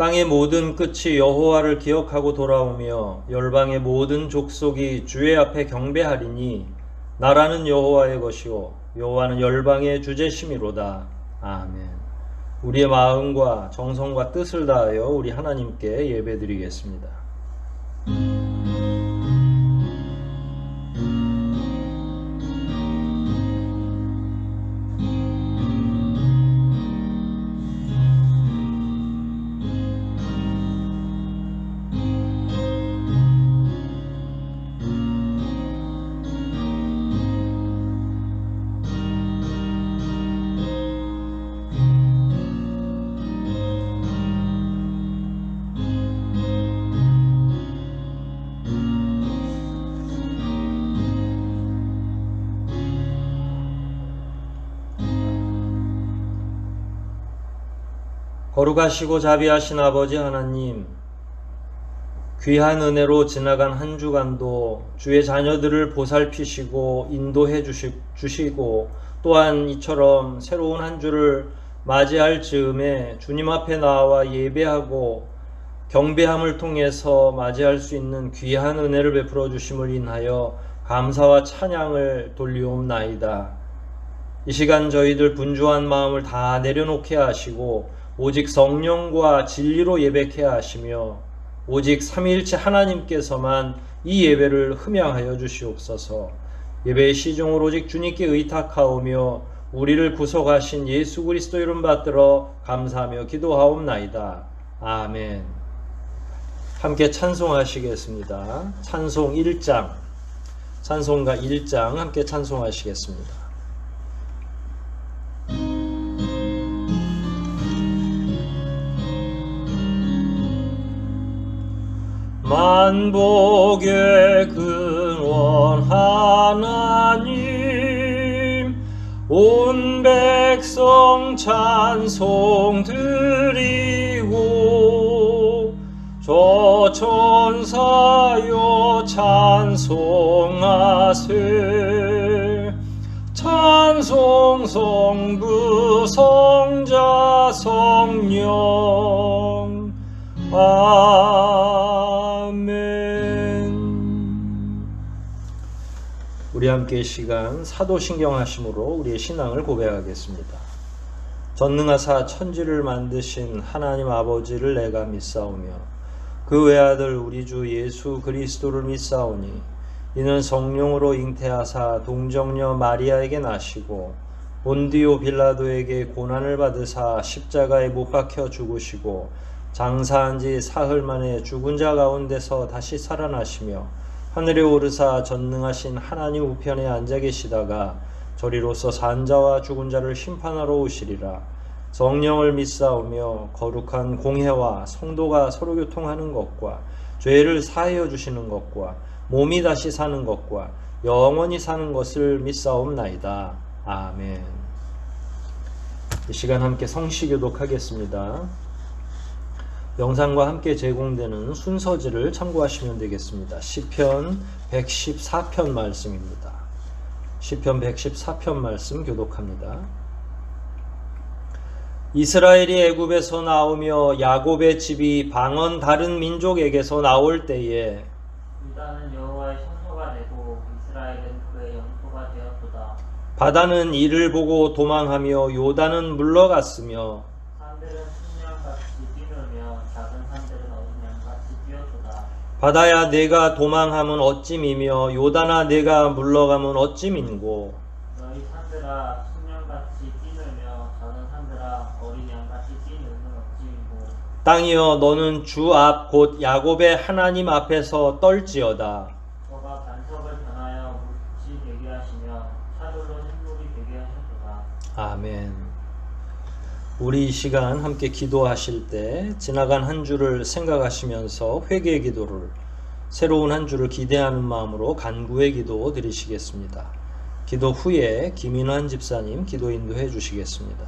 땅의 모든 끝이 여호와를 기억하고 돌아오며 열방의 모든 족속이 주의 앞에 경배하리니 나라는 여호와의 것이요 여호와는 열방의 주제심이로다. 아멘. 우리의 마음과 정성과 뜻을 다하여 우리 하나님께 예배드리겠습니다. 거룩하시고 자비하신 아버지 하나님, 귀한 은혜로 지나간 한 주간도 주의 자녀들을 보살피시고 인도해 주시고 또한 이처럼 새로운 한 주를 맞이할 즈음에 주님 앞에 나와 예배하고 경배함을 통해서 맞이할 수 있는 귀한 은혜를 베풀어 주심을 인하여 감사와 찬양을 돌리옵나이다. 이 시간 저희들 분주한 마음을 다 내려놓게 하시고 오직 성령과 진리로 예배케 하시며 오직 삼위일체 하나님께서만 이 예배를 흠양하여 주시옵소서. 예배의 시종을 오직 주님께 의탁하오며 우리를 구속하신 예수 그리스도 이름 받들어 감사하며 기도하옵나이다. 아멘. 함께 찬송하시겠습니다. 찬송 1장, 찬송가 1장 함께 찬송하시겠습니다. 만복의 근원 하나님, 온 백성 찬송 드리고 저 천사여 찬송하세. 찬송 성부 성자 성령. 우리 함께 이 시간 사도신경 하심으로 우리의 신앙을 고백하겠습니다. 전능하사 천지를 만드신 하나님 아버지를 내가 믿사오며 그 외아들 우리 주 예수 그리스도를 믿사오니 이는 성령으로 잉태하사 동정녀 마리아에게 나시고 본디오 빌라도에게 고난을 받으사 십자가에 못 박혀 죽으시고 장사한 지 사흘 만에 죽은 자 가운데서 다시 살아나시며 하늘에 오르사 전능하신 하나님 우편에 앉아 계시다가 저리로서 산 자와 죽은 자를 심판하러 오시리라. 성령을 믿사오며 거룩한 공회와 성도가 서로 교통하는 것과 죄를 사하여 주시는 것과 몸이 다시 사는 것과 영원히 사는 것을 믿사옵나이다. 아멘. 이 시간 함께 성시 교독하겠습니다. 영상과 함께 제공되는 순서지를 참고하시면 되겠습니다. 시편 114편 말씀입니다. 시편 114편 말씀 교독합니다. 이스라엘이 애굽에서 나오며 야곱의 집이 방언 다른 민족에게서 나올 때에 유다는 여호와의 성소가 되고 이스라엘은 그의 영토가 되었도다. 바다는 이를 보고 도망하며 요단은 물러갔으며 산들은 순양같이 뛰놀며 작은 산들은 어린 양같이 뛰었도다. 바다야 내가 도망함은 어찌미며 요단아 내가 물러가면 어찌민고. 너희 산들아 순양같이 뛰놀며 작은 산들아 어린 양같이 뛰놀면 어찌민고. 땅이여 너는 주 앞 곧 야곱의 하나님 앞에서 떨지어다. 저가 반석을 변하여 물이 되게 하시며 차돌로 샘물이 되게 하셨도다. 아멘. 우리 이 시간 함께 기도하실 때 지나간 한 주를 생각하시면서 회개의 기도를, 새로운 한 주를 기대하는 마음으로 간구의 기도 드리시겠습니다. 기도 후에 김인환 집사님 기도 인도해 주시겠습니다.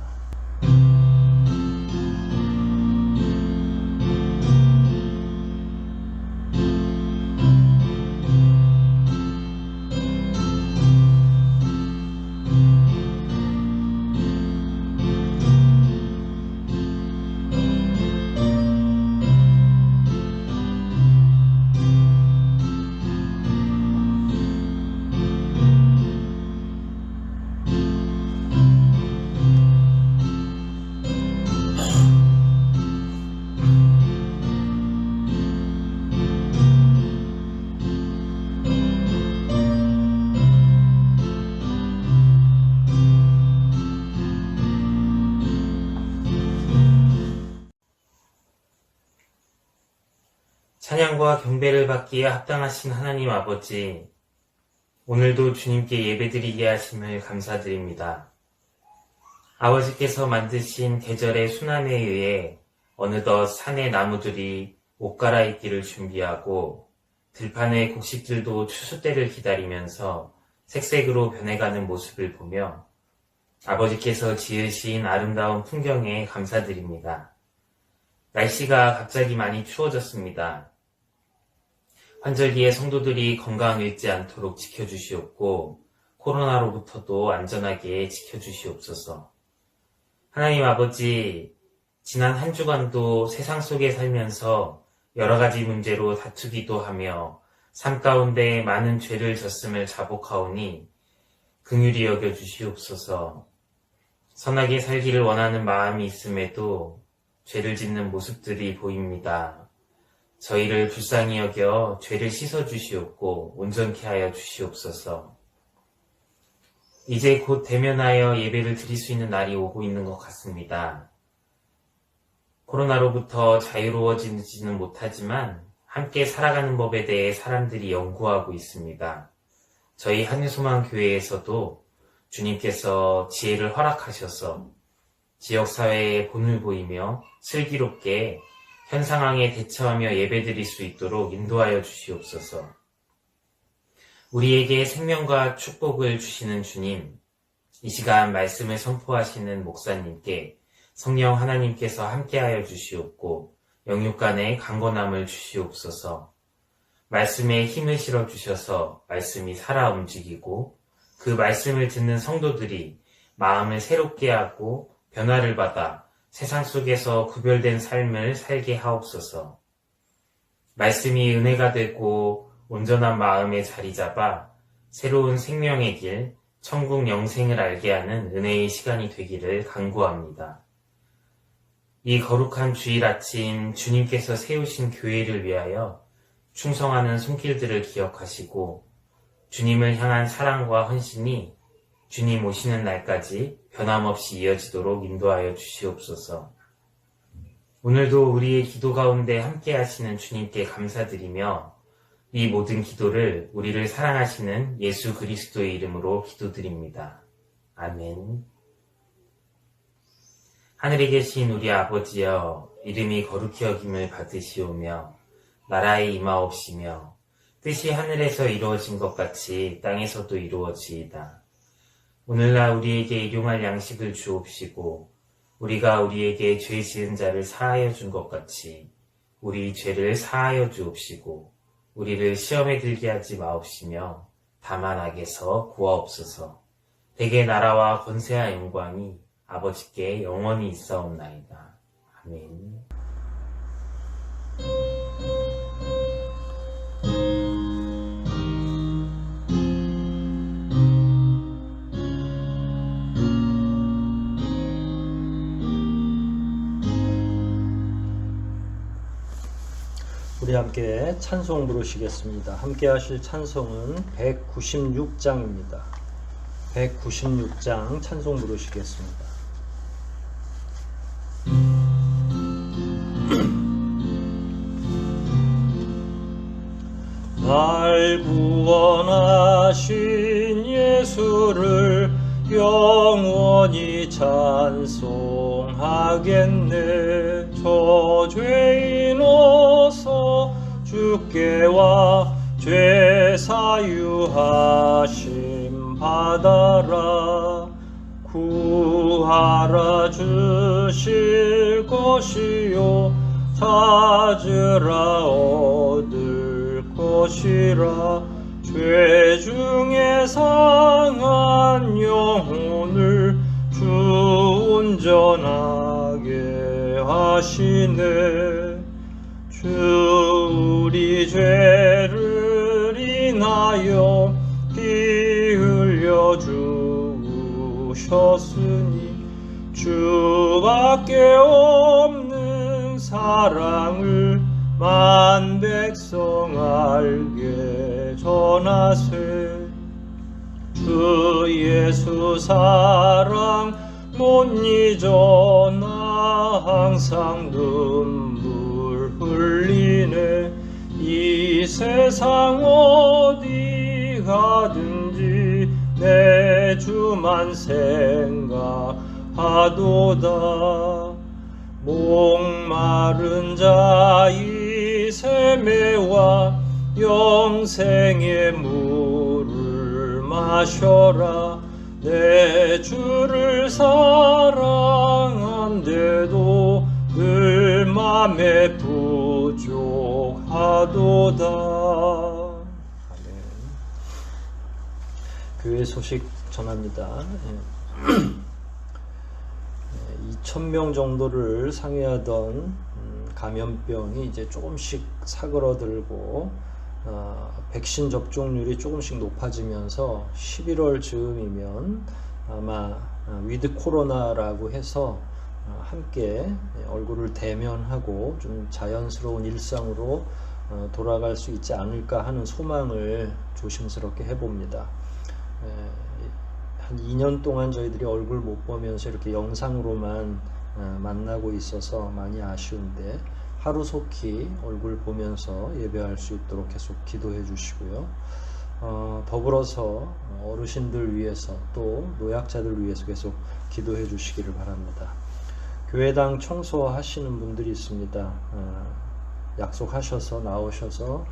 찬양과 경배를 받기에 합당하신 하나님 아버지, 오늘도 주님께 예배드리게 하심을 감사드립니다. 아버지께서 만드신 계절의 순환에 의해 어느덧 산의 나무들이 옷 갈아입기를 준비하고 들판의 곡식들도 추수 때를 기다리면서 색색으로 변해가는 모습을 보며 아버지께서 지으신 아름다운 풍경에 감사드립니다. 날씨가 갑자기 많이 추워졌습니다. 환절기에 성도들이 건강 잃지 않도록 지켜주시옵고 코로나로부터도 안전하게 지켜주시옵소서. 하나님 아버지, 지난 한 주간도 세상 속에 살면서 여러 가지 문제로 다투기도 하며 삶 가운데 많은 죄를 졌음을 자복하오니 긍휼히 여겨 주시옵소서. 선하게 살기를 원하는 마음이 있음에도 죄를 짓는 모습들이 보입니다. 저희를 불쌍히 여겨 죄를 씻어주시옵고 온전케 하여 주시옵소서. 이제 곧 대면하여 예배를 드릴 수 있는 날이 오고 있는 것 같습니다. 코로나로부터 자유로워지지는 못하지만 함께 살아가는 법에 대해 사람들이 연구하고 있습니다. 저희 한유소망교회에서도 주님께서 지혜를 허락하셔서 지역사회에 본을 보이며 슬기롭게 현 상황에 대처하며 예배드릴 수 있도록 인도하여 주시옵소서. 우리에게 생명과 축복을 주시는 주님, 이 시간 말씀을 선포하시는 목사님께 성령 하나님께서 함께하여 주시옵고 영육간에 강건함을 주시옵소서. 말씀에 힘을 실어 주셔서 말씀이 살아 움직이고 그 말씀을 듣는 성도들이 마음을 새롭게 하고 변화를 받아 세상 속에서 구별된 삶을 살게 하옵소서. 말씀이 은혜가 되고 온전한 마음에 자리 잡아 새로운 생명의 길, 천국 영생을 알게 하는 은혜의 시간이 되기를 간구합니다. 이 거룩한 주일 아침 주님께서 세우신 교회를 위하여 충성하는 손길들을 기억하시고 주님을 향한 사랑과 헌신이 주님 오시는 날까지 변함없이 이어지도록 인도하여 주시옵소서. 오늘도 우리의 기도 가운데 함께 하시는 주님께 감사드리며 이 모든 기도를 우리를 사랑하시는 예수 그리스도의 이름으로 기도드립니다. 아멘. 하늘에 계신 우리 아버지여, 이름이 거룩히 여김을 받으시오며 나라의 임하옵시며 뜻이 하늘에서 이루어진 것 같이 땅에서도 이루어지이다. 오늘날 우리에게 일용할 양식을 주옵시고 우리가 우리에게 죄 지은 자를 사하여 준 것 같이 우리 죄를 사하여 주옵시고 우리를 시험에 들게 하지 마옵시며 다만 악에서 구하옵소서. 대개 나라와 권세와 영광이 아버지께 영원히 있사옵나이다. 아멘. 우리 함께 찬송 부르시겠습니다. 함께 하실 찬송은 196장입니다. 196장 찬송 부르시겠습니다. 날 구원하신 예수를 영원히 찬송하겠네. 저 죄인 어서 주께 와 죄 사유하심 받아라. 구하라 주실 것이요 찾으라 얻을 것이라. 죄 중에 상한 영혼을 주 온전하게 하시네. 주 우리 죄를 인하여 피 흘려 죽으셨으니 주밖에 없는 사랑을 만 백성 알게 전하세. 주 예수 사랑 못 잊어 나 항상 눈물 흘리네. 이 세상 어디 가든지 내 주만 생각하도다. 목마른 자 이 샘에와 영생의 물을 마셔라. 내 주를 사랑한데도 늘 맘에 부족하도다. 아멘. 교회 소식 전합니다. 2,000명 정도를 상회하던 감염병이 이제 조금씩 사그러들고 백신 접종률이 조금씩 높아지면서 11월 즈음이면 아마 위드 코로나라고 해서 함께 얼굴을 대면하고 좀 자연스러운 일상으로 돌아갈 수 있지 않을까 하는 소망을 조심스럽게 해봅니다. 한 2년 동안 저희들이 얼굴 못 보면서 이렇게 영상으로만 만나고 있어서 많이 아쉬운데 하루속히 얼굴 보면서 예배할 수 있도록 계속 기도해 주시고요. 더불어서 어르신들 위해서 또 노약자들 위해서 계속 기도해 주시기를 바랍니다. 교회당 청소하시는 분들이 있습니다. 약속하셔서 나오셔서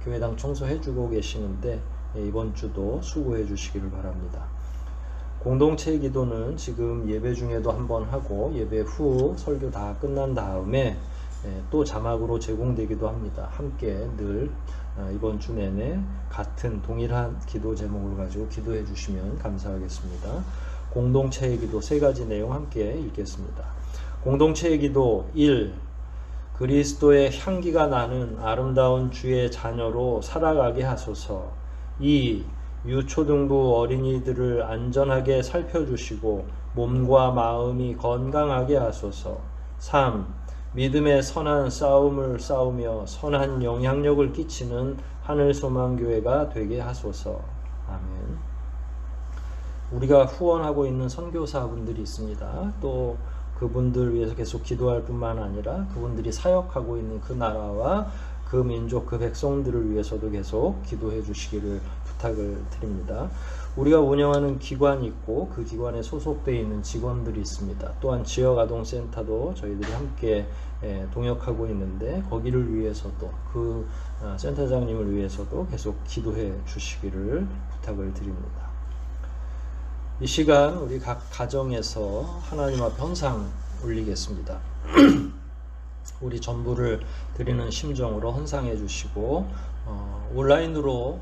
교회당 청소해 주고 계시는데 이번 주도 수고해 주시기를 바랍니다. 공동체 기도는 지금 예배 중에도 한번 하고 예배 후 설교 다 끝난 다음에 또 자막으로 제공되기도 합니다. 함께 늘 이번 주 내내 같은 동일한 기도 제목을 가지고 기도해 주시면 감사하겠습니다. 공동체의 기도 3가지 내용 함께 읽겠습니다. 공동체의 기도 1. 그리스도의 향기가 나는 아름다운 주의 자녀로 살아가게 하소서. 2. 유초등부 어린이들을 안전하게 살펴주시고 몸과 마음이 건강하게 하소서. 3. 믿음의 선한 싸움을 싸우며 선한 영향력을 끼치는 하늘소망교회가 되게 하소서. 아멘. 우리가 후원하고 있는 선교사분들이 있습니다. 또 그분들 위해서 계속 기도할 뿐만 아니라 그분들이 사역하고 있는 그 나라와 그 민족, 그 백성들을 위해서도 계속 기도해 주시기를 부탁을 드립니다. 우리가 운영하는 기관이 있고 그 기관에 소속되어 있는 직원들이 있습니다. 또한 지역아동센터도 저희들이 함께 동역하고 있는데 거기를 위해서도 그 센터장님을 위해서도 계속 기도해 주시기를 부탁을 드립니다. 이 시간 우리 각 가정에서 하나님 앞에 헌상 올리겠습니다. 우리 전부를 드리는 심정으로 헌상해 주시고 온라인으로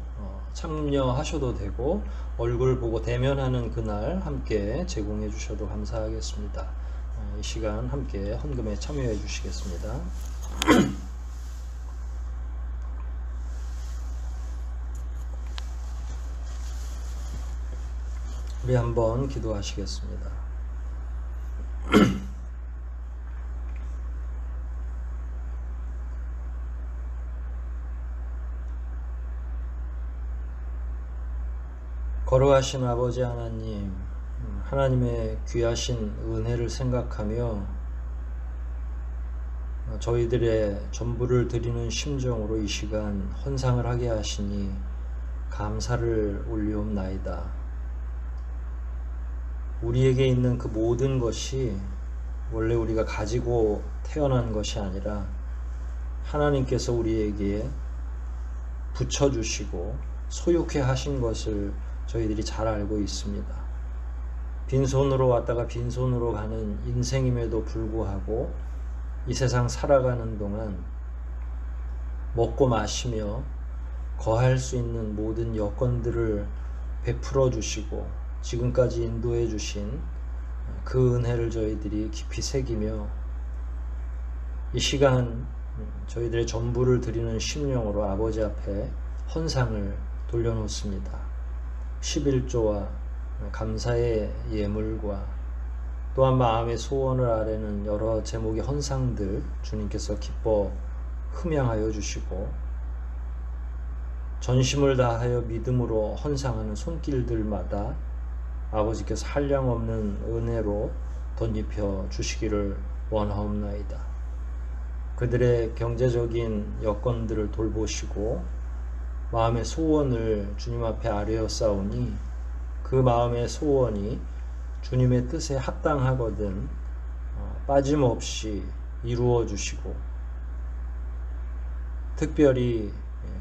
참여하셔도 되고 얼굴 보고 대면하는 그날 함께 제공해 주셔도 감사하겠습니다. 이 시간 함께 헌금에 참여해 주시겠습니다. 우리 한번 기도하시겠습니다. 거룩하신 아버지 하나님, 하나님의 귀하신 은혜를 생각하며 저희들의 전부를 드리는 심정으로 이 시간 헌상을 하게 하시니 감사를 올리옵나이다. 우리에게 있는 그 모든 것이 원래 우리가 가지고 태어난 것이 아니라 하나님께서 우리에게 붙여주시고 소유케 하신 것을 저희들이 잘 알고 있습니다. 빈손으로 왔다가 빈손으로 가는 인생임에도 불구하고 이 세상 살아가는 동안 먹고 마시며 거할 수 있는 모든 여건들을 베풀어 주시고 지금까지 인도해 주신 그 은혜를 저희들이 깊이 새기며 이 시간 저희들의 전부를 드리는 심령으로 아버지 앞에 헌상을 돌려놓습니다. 11조와 감사의 예물과 또한 마음의 소원을 아뢰는 여러 제목의 헌상들 주님께서 기뻐 흠양하여 주시고 전심을 다하여 믿음으로 헌상하는 손길들마다 아버지께서 한량없는 은혜로 덧입혀 주시기를 원하옵나이다. 그들의 경제적인 여건들을 돌보시고 마음의 소원을 주님 앞에 아뢰었사오니 그 마음의 소원이 주님의 뜻에 합당하거든 빠짐없이 이루어 주시고 특별히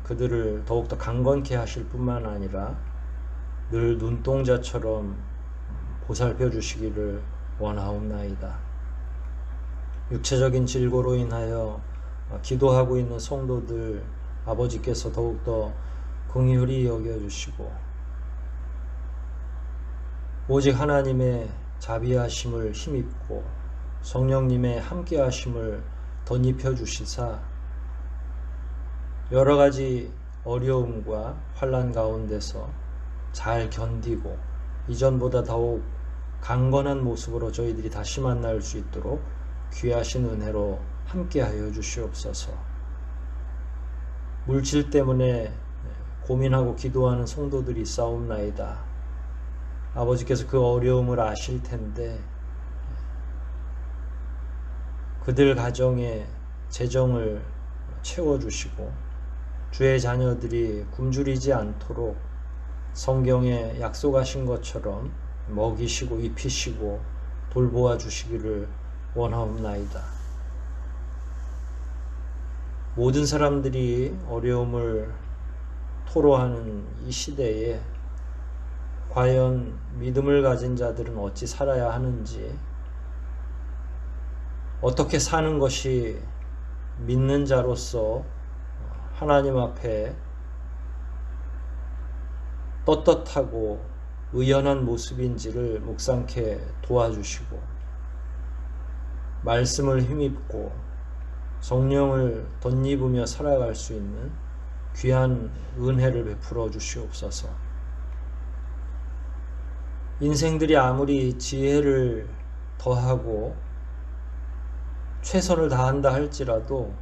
그들을 더욱더 강건케 하실 뿐만 아니라 늘 눈동자처럼 보살펴 주시기를 원하옵나이다. 육체적인 질고로 인하여 기도하고 있는 성도들 아버지께서 더욱더 긍휼히 여겨주시고 오직 하나님의 자비하심을 힘입고 성령님의 함께하심을 덧입혀 주시사 여러 가지 어려움과 환난 가운데서 잘 견디고 이전보다 더욱 강건한 모습으로 저희들이 다시 만날 수 있도록 귀하신 은혜로 함께하여 주시옵소서. 물질 때문에 고민하고 기도하는 성도들이 있사옵나이다. 아버지께서 그 어려움을 아실 텐데 그들 가정의 재정을 채워주시고 주의 자녀들이 굶주리지 않도록 성경에 약속하신 것처럼 먹이시고 입히시고 돌보아 주시기를 원하옵나이다. 모든 사람들이 어려움을 토로하는 이 시대에 과연 믿음을 가진 자들은 어찌 살아야 하는지, 어떻게 사는 것이 믿는 자로서 하나님 앞에 떳떳하고 의연한 모습인지를 묵상케 도와주시고 말씀을 힘입고 성령을 덧입으며 살아갈 수 있는 귀한 은혜를 베풀어 주시옵소서. 인생들이 아무리 지혜를 더하고 최선을 다한다 할지라도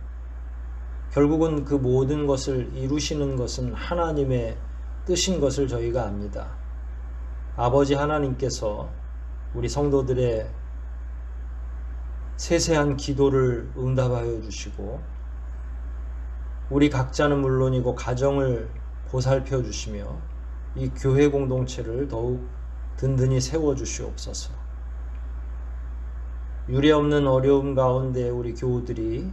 결국은 그 모든 것을 이루시는 것은 하나님의 뜻인 것을 저희가 압니다. 아버지 하나님께서 우리 성도들의 세세한 기도를 응답하여 주시고 우리 각자는 물론이고 가정을 보살펴 주시며 이 교회 공동체를 더욱 든든히 세워 주시옵소서. 유례없는 어려움 가운데 우리 교우들이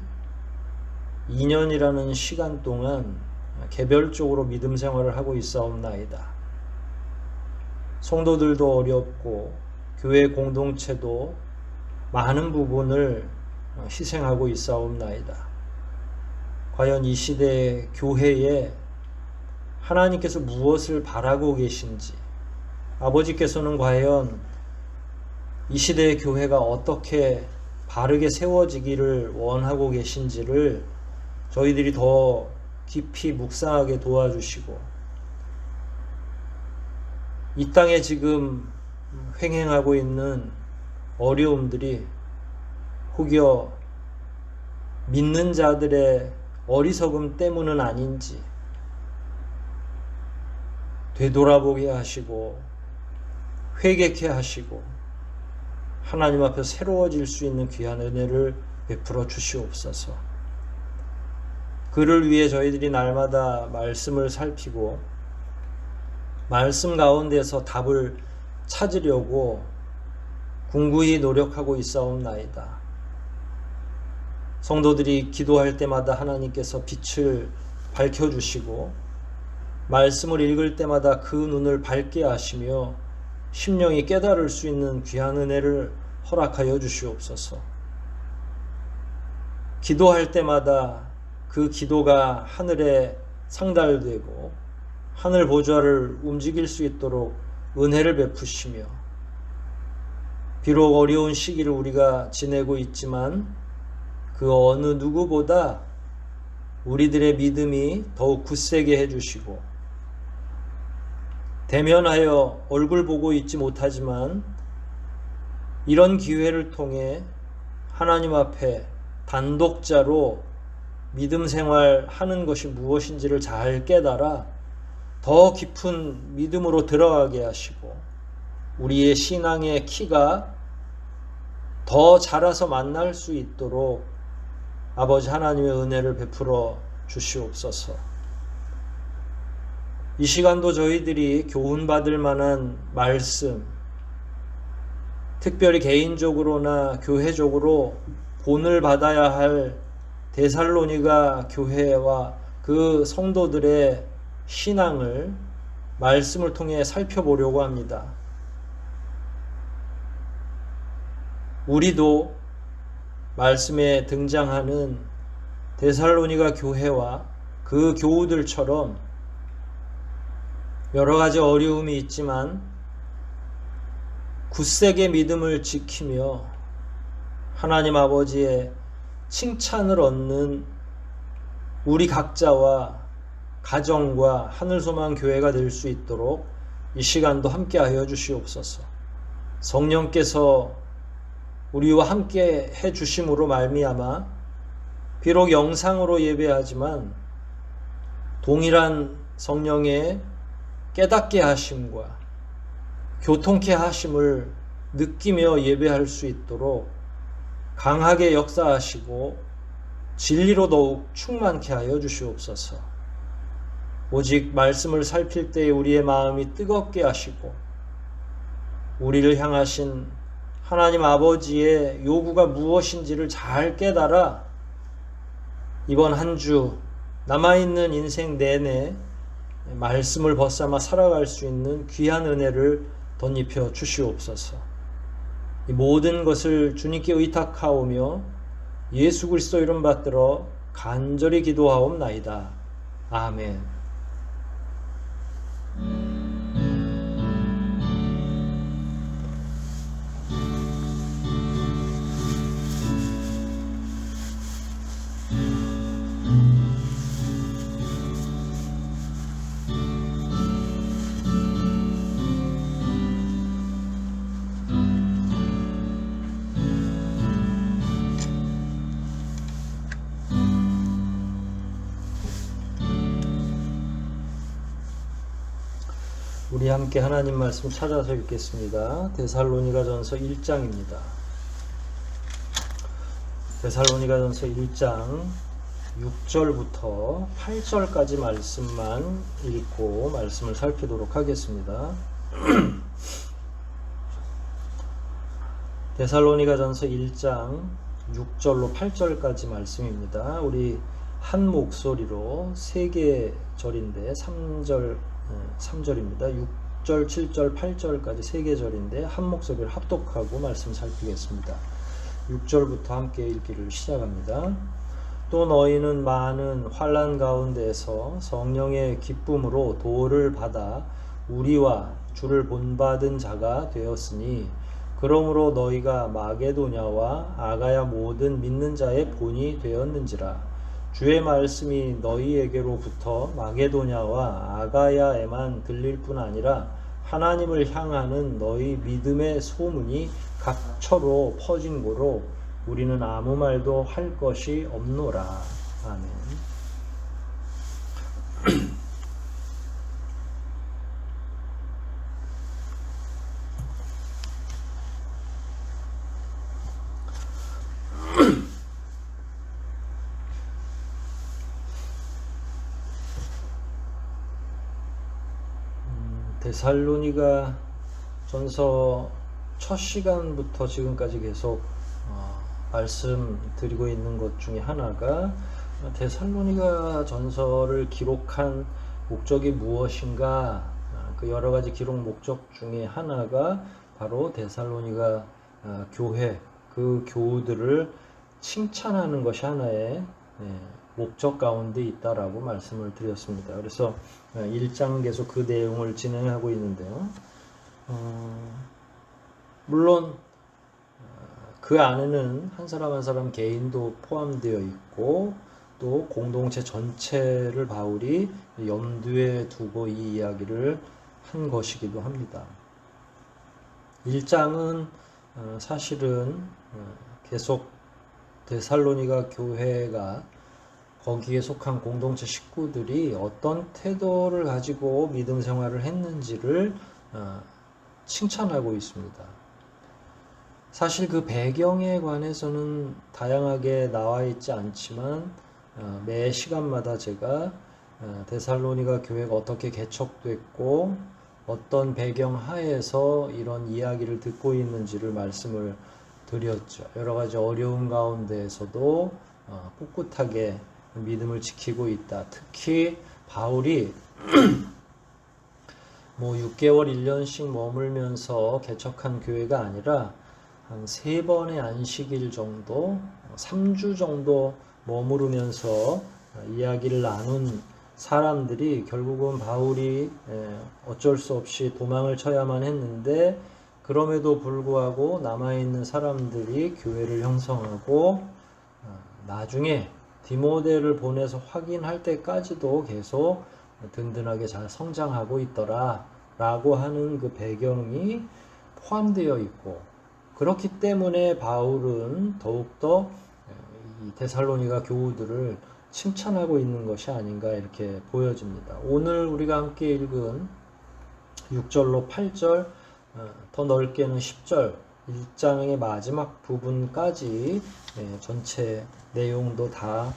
2년이라는 시간 동안 개별적으로 믿음 생활을 하고 있사옵나이다. 성도들도 어렵고 교회 공동체도 많은 부분을 희생하고 있사옵나이다. 과연 이 시대의 교회에 하나님께서 무엇을 바라고 계신지, 아버지께서는 과연 이 시대의 교회가 어떻게 바르게 세워지기를 원하고 계신지를 저희들이 더 깊이 묵상하게 도와주시고 이 땅에 지금 횡행하고 있는 어려움들이 혹여 믿는 자들의 어리석음 때문은 아닌지 되돌아보게 하시고 회개케 하시고 하나님 앞에 새로워질 수 있는 귀한 은혜를 베풀어 주시옵소서. 그를 위해 저희들이 날마다 말씀을 살피고 말씀 가운데서 답을 찾으려고 궁구히 노력하고 있사옵나이다. 성도들이 기도할 때마다 하나님께서 빛을 밝혀주시고 말씀을 읽을 때마다 그 눈을 밝게 하시며 심령이 깨달을 수 있는 귀한 은혜를 허락하여 주시옵소서. 기도할 때마다 그 기도가 하늘에 상달되고 하늘 보좌를 움직일 수 있도록 은혜를 베푸시며 비록 어려운 시기를 우리가 지내고 있지만 그 어느 누구보다 우리들의 믿음이 더욱 굳세게 해주시고 대면하여 얼굴 보고 있지 못하지만 이런 기회를 통해 하나님 앞에 단독자로 믿음 생활하는 것이 무엇인지를 잘 깨달아 더 깊은 믿음으로 들어가게 하시고 우리의 신앙의 키가 더 자라서 만날 수 있도록 아버지 하나님의 은혜를 베풀어 주시옵소서. 이 시간도 저희들이 교훈받을 만한 말씀, 특별히 개인적으로나 교회적으로 본을 받아야 할 데살로니가 교회와 그 성도들의 신앙을 말씀을 통해 살펴보려고 합니다. 우리도 말씀에 등장하는 데살로니가 교회와 그 교우들처럼 여러 가지 어려움이 있지만 굳세게 믿음을 지키며 하나님 아버지의 칭찬을 얻는 우리 각자와 가정과 하늘소망 교회가 될 수 있도록 이 시간도 함께하여 주시옵소서. 성령께서 우리와 함께 해 주심으로 말미암아 비록 영상으로 예배하지만 동일한 성령의 깨닫게 하심과 교통케 하심을 느끼며 예배할 수 있도록 강하게 역사하시고 진리로 더욱 충만케 하여 주시옵소서. 오직 말씀을 살필 때 우리의 마음이 뜨겁게 하시고 우리를 향하신 하나님 아버지의 요구가 무엇인지를 잘 깨달아 이번 한 주 남아있는 인생 내내 말씀을 벗삼아 살아갈 수 있는 귀한 은혜를 덧입혀 주시옵소서. 이 모든 것을 주님께 의탁하오며 예수 그리스도 이름 받들어 간절히 기도하옵나이다. 아멘. 우리 함께 하나님 말씀 찾아서 읽겠습니다. 데살로니가전서 1장입니다. 데살로니가전서 1장 6절부터 8절까지 말씀만 읽고 말씀을 살피도록 하겠습니다. 데살로니가전서 1장 6절로 8절까지 말씀입니다. 우리 한 목소리로 세 개 절인데 3절입니다. 6절, 7절, 8절까지 세 개 절인데 한 목소리를 합독하고 말씀 살피겠습니다. 6절부터 함께 읽기를 시작합니다. 또 너희는 많은 환난 가운데서 성령의 기쁨으로 도를 받아 우리와 주를 본받은 자가 되었으니 그러므로 너희가 마게도냐와 아가야 모든 믿는 자의 본이 되었는지라. 주의 말씀이 너희에게로부터 마게도냐와 아가야에만 들릴 뿐 아니라 하나님을 향하는 너희 믿음의 소문이 각처로 퍼진 고로 우리는 아무 말도 할 것이 없노라. 아멘. 데살로니가 전서 첫 시간부터 지금까지 계속 말씀드리고 있는 것 중에 하나가 데살로니가 전서를 기록한 목적이 무엇인가, 그 여러 가지 기록 목적 중에 하나가 바로 데살로니가 교회, 그 교우들을 칭찬하는 것이 하나의 목적 가운데 있다라고 말씀을 드렸습니다. 그래서 1장 계속 그 내용을 진행하고 있는데요. 물론 그 안에는 한 사람 한 사람 개인도 포함되어 있고 또 공동체 전체를 바울이 염두에 두고 이 이야기를 한 것이기도 합니다. 1장은 사실은 계속 데살로니가 교회가 거기에 속한 공동체 식구들이 어떤 태도를 가지고 믿음 생활을 했는지를 칭찬하고 있습니다. 사실 그 배경에 관해서는 다양하게 나와 있지 않지만 매 시간마다 제가 데살로니가 교회가 어떻게 개척됐고 어떤 배경 하에서 이런 이야기를 듣고 있는지를 말씀을 드렸죠. 여러 가지 어려운 가운데에서도 꿋꿋하게 믿음을 지키고 있다. 특히 바울이 뭐 6개월, 1년씩 머물면서 개척한 교회가 아니라 한 3번의 안식일 정도, 3주 정도 머무르면서 이야기를 나눈 사람들이 결국은 바울이 어쩔 수 없이 도망을 쳐야만 했는데 그럼에도 불구하고 남아있는 사람들이 교회를 형성하고 나중에 디모데를 보내서 확인할 때까지도 계속 든든하게 잘 성장하고 있더라 라고 하는 그 배경이 포함되어 있고, 그렇기 때문에 바울은 더욱더 이 데살로니가 교우들을 칭찬하고 있는 것이 아닌가 이렇게 보여집니다. 오늘 우리가 함께 읽은 6절로 8절, 더 넓게는 10절, 1장의 마지막 부분까지 전체 내용도 다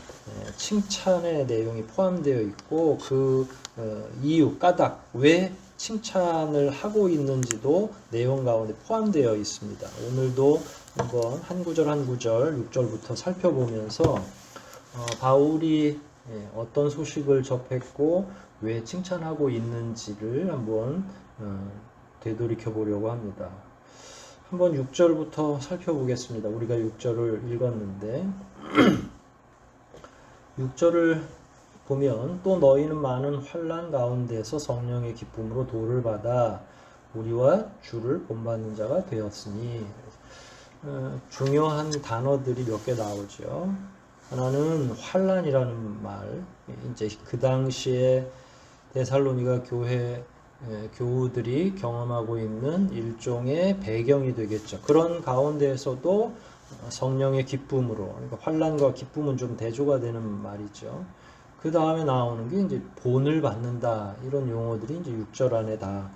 칭찬의 내용이 포함되어 있고 그 이유, 까닭, 왜 칭찬을 하고 있는지도 내용 가운데 포함되어 있습니다. 오늘도 한번 한 구절 한 구절 6절부터 살펴보면서 바울이 어떤 소식을 접했고 왜 칭찬하고 있는지를 한번 되돌이켜 보려고 합니다. 한번 6절부터 살펴보겠습니다. 우리가 6절을 읽었는데 6절을 보면 또 너희는 많은 환난 가운데서 성령의 기쁨으로 도를 받아 우리와 주를 본받는 자가 되었으니, 중요한 단어들이 몇 개 나오죠. 하나는 환난이라는 말, 이제 그 당시에 데살로니가 교회 교우들이 경험하고 있는 일종의 배경이 되겠죠. 그런 가운데에서도 성령의 기쁨으로, 그러니까 환난과 기쁨은 좀 대조가 되는 말이죠. 그 다음에 나오는 게 이제 본을 받는다, 이런 용어들이 이제 6절 안에 다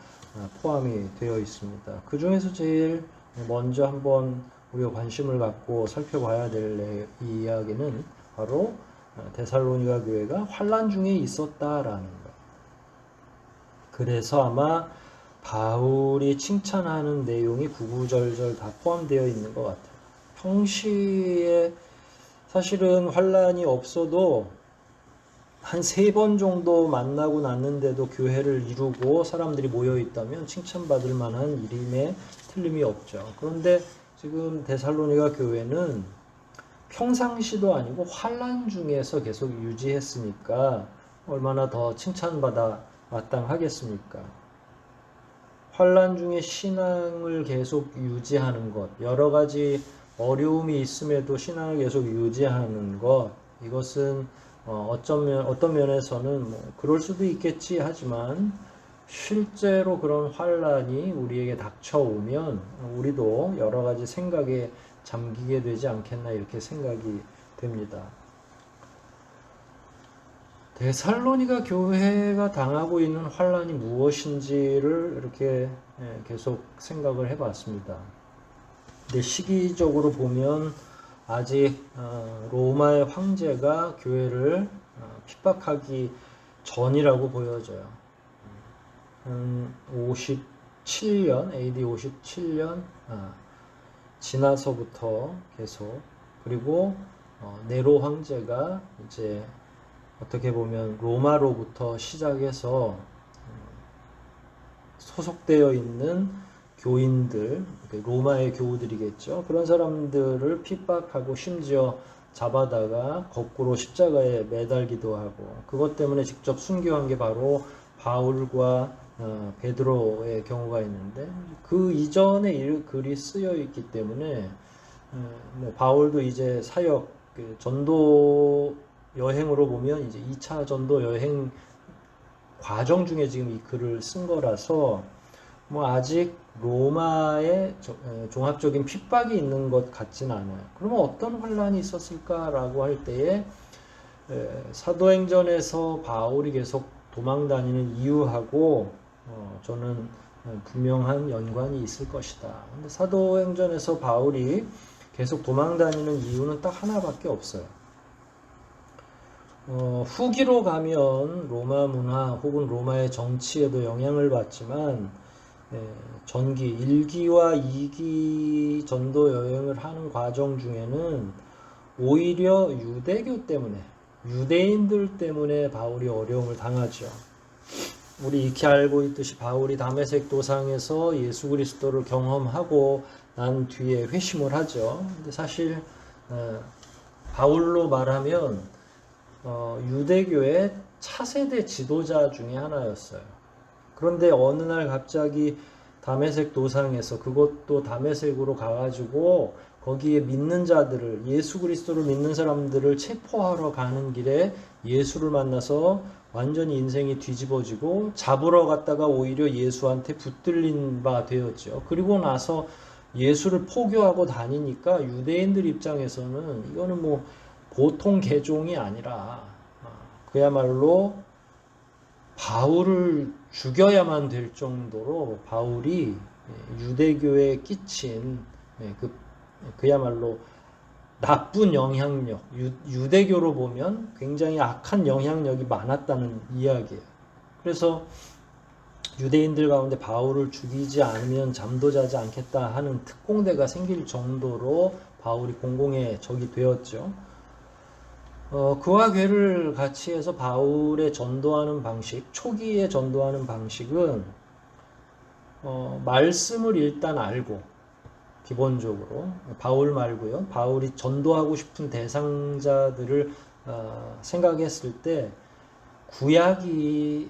포함이 되어 있습니다. 그 중에서 제일 먼저 한번 우리가 관심을 갖고 살펴봐야 될 이 이야기는 바로 데살로니가 교회가 환난 중에 있었다라는 것. 그래서 아마 바울이 칭찬하는 내용이 구구절절 다 포함되어 있는 것 같아요. 평시에 사실은 환난이 없어도 한 3번 정도 만나고 났는데도 교회를 이루고 사람들이 모여 있다면 칭찬받을 만한 일임에 틀림이 없죠. 그런데 지금 데살로니가 교회는 평상시도 아니고 환난 중에서 계속 유지했으니까 얼마나 더 칭찬받아 마땅하겠습니까? 환난 중에 신앙을 계속 유지하는 것, 여러 가지 어려움이 있음에도 신앙을 계속 유지하는 것, 이것은 어떤 면에서는 뭐 그럴 수도 있겠지 하지만 실제로 그런 환난이 우리에게 닥쳐오면 우리도 여러 가지 생각에 잠기게 되지 않겠나 이렇게 생각이 됩니다. 데살로니가 교회가 당하고 있는 환난이 무엇인지를 이렇게 계속 생각을 해봤습니다. 근데 시기적으로 보면 아직 로마의 황제가 교회를 핍박하기 전이라고 보여져요. 57년, AD 57년 지나서부터 계속, 그리고 네로 황제가 이제 어떻게 보면 로마로부터 시작해서 소속되어 있는 교인들, 로마의 교우들이겠죠. 그런 사람들을 핍박하고 심지어 잡아다가 거꾸로 십자가에 매달기도 하고, 그것 때문에 직접 순교한 게 바로 바울과 베드로의 경우가 있는데, 그 이전에 이 글이 쓰여 있기 때문에 뭐 바울도 이제 사역 전도 여행으로 보면 이제 2차 전도 여행 과정 중에 지금 이 글을 쓴 거라서 뭐 아직 로마의 종합적인 핍박이 있는 것 같지는 않아요. 그러면 어떤 환란이 있었을까라고 할 때에 사도행전에서 바울이 계속 도망다니는 이유하고 저는 분명한 연관이 있을 것이다. 근데 사도행전에서 바울이 계속 도망다니는 이유는 딱 하나밖에 없어요. 후기로 가면 로마 문화 혹은 로마의 정치에도 영향을 받지만 전기 1기와 2기 전도 여행을 하는 과정 중에는 오히려 유대교 때문에 유대인들 때문에 바울이 어려움을 당하죠. 우리 익히 알고 있듯이 바울이 다메섹 도상에서 예수 그리스도를 경험하고 난 뒤에 회심을 하죠. 근데 사실 바울로 말하면 유대교의 차세대 지도자 중에 하나였어요. 그런데 어느 날 갑자기 다메섹 도상에서 그것도 다메섹으로 가가지고 거기에 믿는 자들을 예수 그리스도를 믿는 사람들을 체포하러 가는 길에 예수를 만나서 완전히 인생이 뒤집어지고 잡으러 갔다가 오히려 예수한테 붙들린 바 되었죠. 그리고 나서 예수를 포교하고 다니니까 유대인들 입장에서는 이거는 뭐 보통 개종이 아니라 그야말로 바울을 죽여야만 될 정도로 바울이 유대교에 끼친 그야말로 나쁜 영향력, 유대교로 보면 굉장히 악한 영향력이 많았다는 이야기예요. 그래서 유대인들 가운데 바울을 죽이지 않으면 잠도 자지 않겠다 하는 특공대가 생길 정도로 바울이 공공의 적이 되었죠. 그와 괴를 같이 해서 바울의 전도하는 방식, 초기에 전도하는 방식은 말씀을 일단 알고 기본적으로 바울 말고요. 바울이 전도하고 싶은 대상자들을 생각했을 때 구약이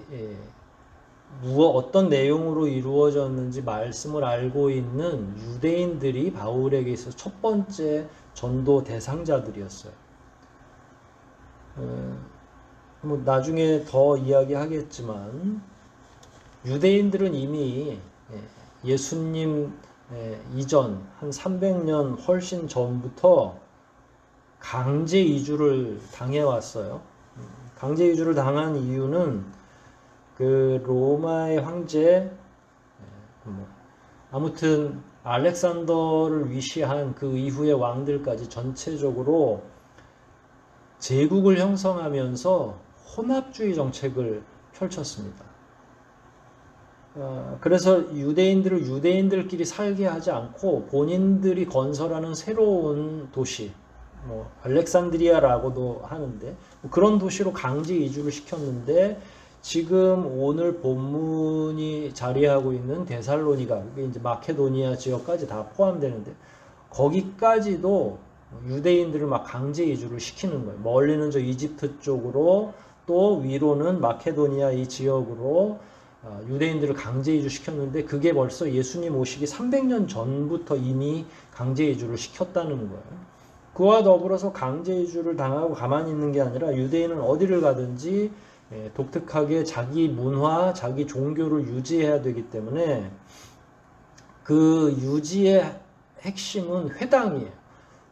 어떤 내용으로 이루어졌는지 말씀을 알고 있는 유대인들이 바울에게 있어서 첫 번째 전도 대상자들이었어요. 뭐 나중에 더 이야기하겠지만 유대인들은 이미 예수님 이전 한 300년 훨씬 전부터 강제 이주를 당해왔어요. 강제 이주를 당한 이유는 그 로마의 황제 아무튼 알렉산더를 위시한 그 이후의 왕들까지 전체적으로 제국을 형성하면서 혼합주의 정책을 펼쳤습니다. 그래서 유대인들을 유대인들끼리 살게 하지 않고 본인들이 건설하는 새로운 도시, 알렉산드리아라고도 하는데 그런 도시로 강제 이주를 시켰는데 지금 오늘 본문이 자리하고 있는 데살로니가, 그게 이제 마케도니아 지역까지 다 포함되는데 거기까지도 유대인들을 막 강제 이주를 시키는 거예요. 멀리는 저 이집트 쪽으로 또 위로는 마케도니아 이 지역으로 유대인들을 강제 이주시켰는데 그게 벌써 예수님 오시기 300년 전부터 이미 강제 이주를 시켰다는 거예요. 그와 더불어서 강제 이주를 당하고 가만히 있는 게 아니라 유대인은 어디를 가든지 독특하게 자기 문화, 자기 종교를 유지해야 되기 때문에 그 유지의 핵심은 회당이에요.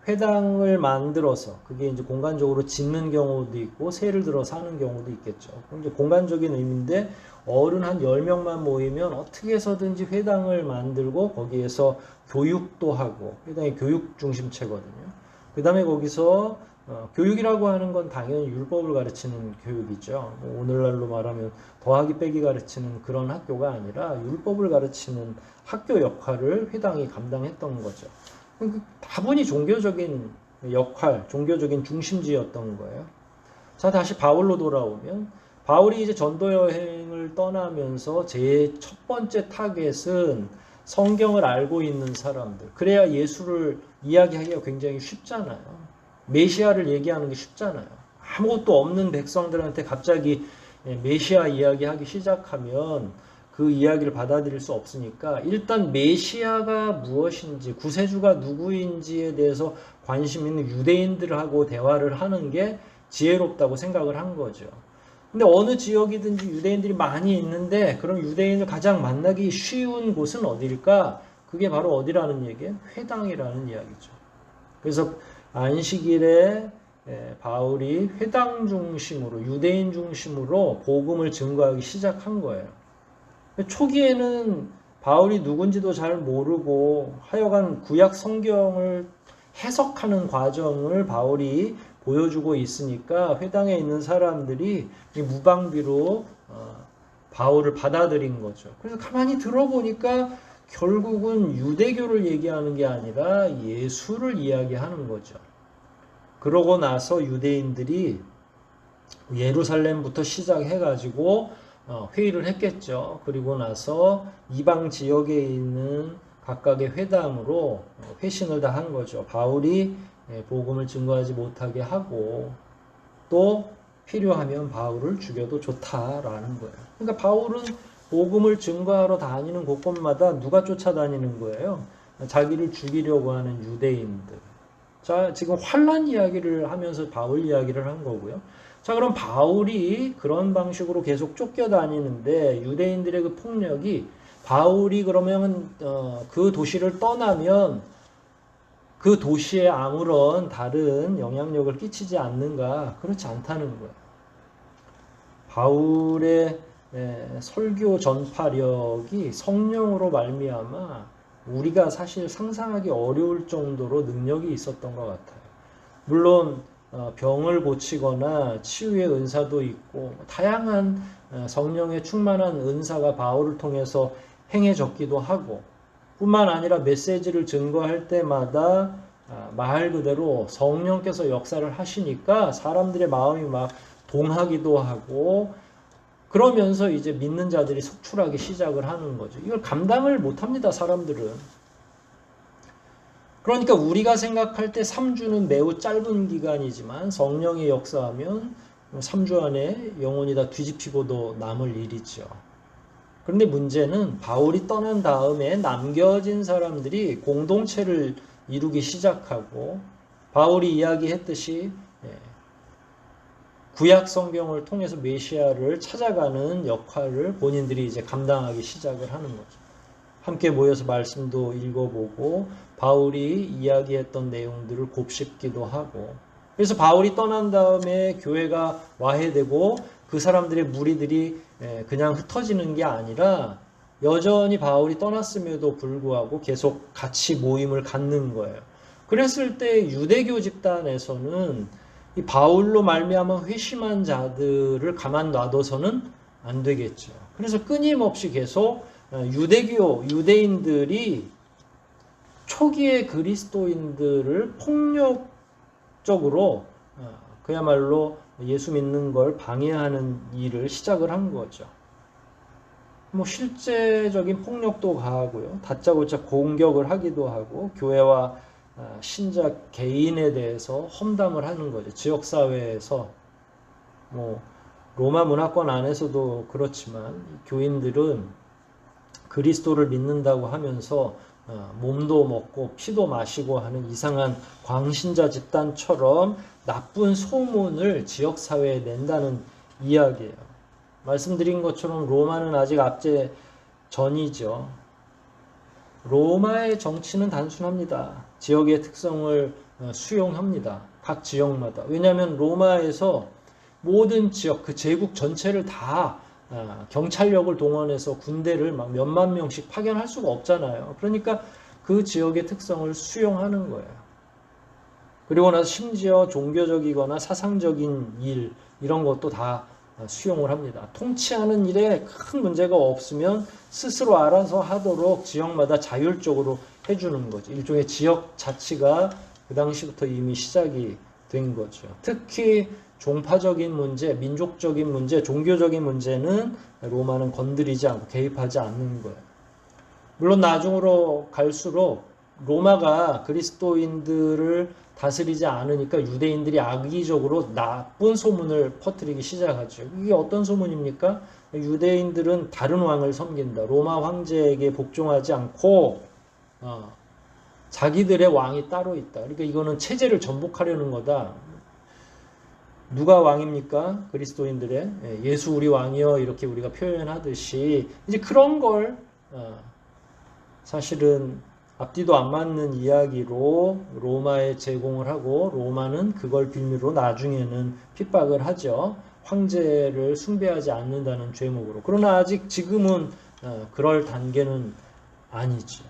회당을 만들어서 그게 이제 공간적으로 짓는 경우도 있고 세를 들어서 하는 경우도 있겠죠. 이제 공간적인 의미인데 어른 한 10명만 모이면 어떻게 해서든지 회당을 만들고 거기에서 교육도 하고, 회당이 교육 중심체거든요. 그 다음에 거기서 교육이라고 하는 건 당연히 율법을 가르치는 교육이죠. 오늘날로 말하면 더하기 빼기 가르치는 그런 학교가 아니라 율법을 가르치는 학교 역할을 회당이 감당했던 거죠. 다분히 종교적인 역할, 종교적인 중심지였던 거예요. 자, 다시 바울로 돌아오면 바울이 이제 전도 여행을 떠나면서 제 첫 번째 타겟은 성경을 알고 있는 사람들. 그래야 예수를 이야기하기가 굉장히 쉽잖아요. 메시아를 얘기하는 게 쉽잖아요. 아무것도 없는 백성들한테 갑자기 메시아 이야기하기 시작하면 그 이야기를 받아들일 수 없으니까 일단 메시아가 무엇인지, 구세주가 누구인지에 대해서 관심 있는 유대인들하고 대화를 하는 게 지혜롭다고 생각을 한 거죠. 근데 어느 지역이든지 유대인들이 많이 있는데 그럼 유대인을 가장 만나기 쉬운 곳은 어디일까? 그게 바로 어디라는 얘기예요? 회당이라는 이야기죠. 그래서 안식일에 바울이 회당 중심으로, 유대인 중심으로 복음을 증거하기 시작한 거예요. 초기에는 바울이 누군지도 잘 모르고 하여간 구약 성경을 해석하는 과정을 바울이 보여주고 있으니까 회당에 있는 사람들이 무방비로 바울을 받아들인 거죠. 그래서 가만히 들어보니까 결국은 유대교를 얘기하는 게 아니라 예수를 이야기하는 거죠. 그러고 나서 유대인들이 예루살렘부터 시작해가지고 회의를 했겠죠. 그리고 나서 이방 지역에 있는 각각의 회당으로 회신을 다 한 거죠. 바울이 복음을 증거하지 못하게 하고 또 필요하면 바울을 죽여도 좋다라는 거예요. 그러니까 바울은 복음을 증거하러 다니는 곳곳마다 누가 쫓아다니는 거예요? 자기를 죽이려고 하는 유대인들. 자, 지금 환란 이야기를 하면서 바울 이야기를 한 거고요. 자, 그럼 바울이 그런 방식으로 계속 쫓겨다니는데 유대인들의 그 폭력이 바울이 그러면 그 도시를 떠나면 그 도시에 아무런 다른 영향력을 끼치지 않는가? 그렇지 않다는 거예요. 바울의 설교 전파력이 성령으로 말미암아 우리가 사실 상상하기 어려울 정도로 능력이 있었던 것 같아요. 물론 병을 고치거나 치유의 은사도 있고 다양한 성령의 충만한 은사가 바울을 통해서 행해졌기도 하고 뿐만 아니라 메시지를 증거할 때마다 말 그대로 성령께서 역사를 하시니까 사람들의 마음이 막 동하기도 하고 그러면서 이제 믿는 자들이 속출하기 시작을 하는 거죠. 이걸 감당을 못합니다, 사람들은. 그러니까 우리가 생각할 때 3주는 매우 짧은 기간이지만 성령이 역사하면 3주 안에 영혼이 다 뒤집히고도 남을 일이죠. 그런데 문제는 바울이 떠난 다음에 남겨진 사람들이 공동체를 이루기 시작하고 바울이 이야기했듯이 구약 성경을 통해서 메시아를 찾아가는 역할을 본인들이 이제 감당하기 시작을 하는 거죠. 함께 모여서 말씀도 읽어보고 바울이 이야기했던 내용들을 곱씹기도 하고 그래서 바울이 떠난 다음에 교회가 와해되고 그 사람들의 무리들이 그냥 흩어지는 게 아니라 여전히 바울이 떠났음에도 불구하고 계속 같이 모임을 갖는 거예요. 그랬을 때 유대교 집단에서는 이 바울로 말미암아 회심한 자들을 가만 놔둬서는 안 되겠죠. 그래서 끊임없이 계속 유대인들이 초기의 그리스도인들을 폭력적으로 그야말로 예수 믿는 걸 방해하는 일을 시작을 한 거죠. 뭐 실제적인 폭력도 가하고요. 다짜고짜 공격을 하기도 하고 교회와 신자 개인에 대해서 험담을 하는 거죠. 지역사회에서 뭐 로마 문화권 안에서도 그렇지만 교인들은 그리스도를 믿는다고 하면서 몸도 먹고 피도 마시고 하는 이상한 광신자 집단처럼 나쁜 소문을 지역사회에 낸다는 이야기예요. 말씀드린 것처럼 로마는 아직 압제 전이죠. 로마의 정치는 단순합니다. 지역의 특성을 수용합니다. 각 지역마다. 왜냐하면 로마에서 모든 지역, 그 제국 전체를 다 경찰력을 동원해서 군대를 막 몇만 명씩 파견할 수가 없잖아요. 그러니까 그 지역의 특성을 수용하는 거예요. 그리고 나서 심지어 종교적이거나 사상적인 일 이런 것도 다 수용을 합니다. 통치하는 일에 큰 문제가 없으면 스스로 알아서 하도록 지역마다 자율적으로 해주는 거죠. 일종의 지역 자치가 그 당시부터 이미 시작이 된 거죠. 특히 종파적인 문제, 민족적인 문제, 종교적인 문제는 로마는 건드리지 않고 개입하지 않는 거예요. 물론 나중으로 갈수록 로마가 그리스도인들을 다스리지 않으니까 유대인들이 악의적으로 나쁜 소문을 퍼뜨리기 시작하죠. 이게 어떤 소문입니까? 유대인들은 다른 왕을 섬긴다. 로마 황제에게 복종하지 않고 자기들의 왕이 따로 있다. 그러니까 이거는 체제를 전복하려는 거다. 누가 왕입니까? 그리스도인들의 예수 우리 왕이여 이렇게 우리가 표현하듯이 이제 그런 걸 사실은 앞뒤도 안 맞는 이야기로 로마에 제공을 하고 로마는 그걸 빌미로 나중에는 핍박을 하죠. 황제를 숭배하지 않는다는 죄목으로. 그러나 아직 지금은 그럴 단계는 아니죠.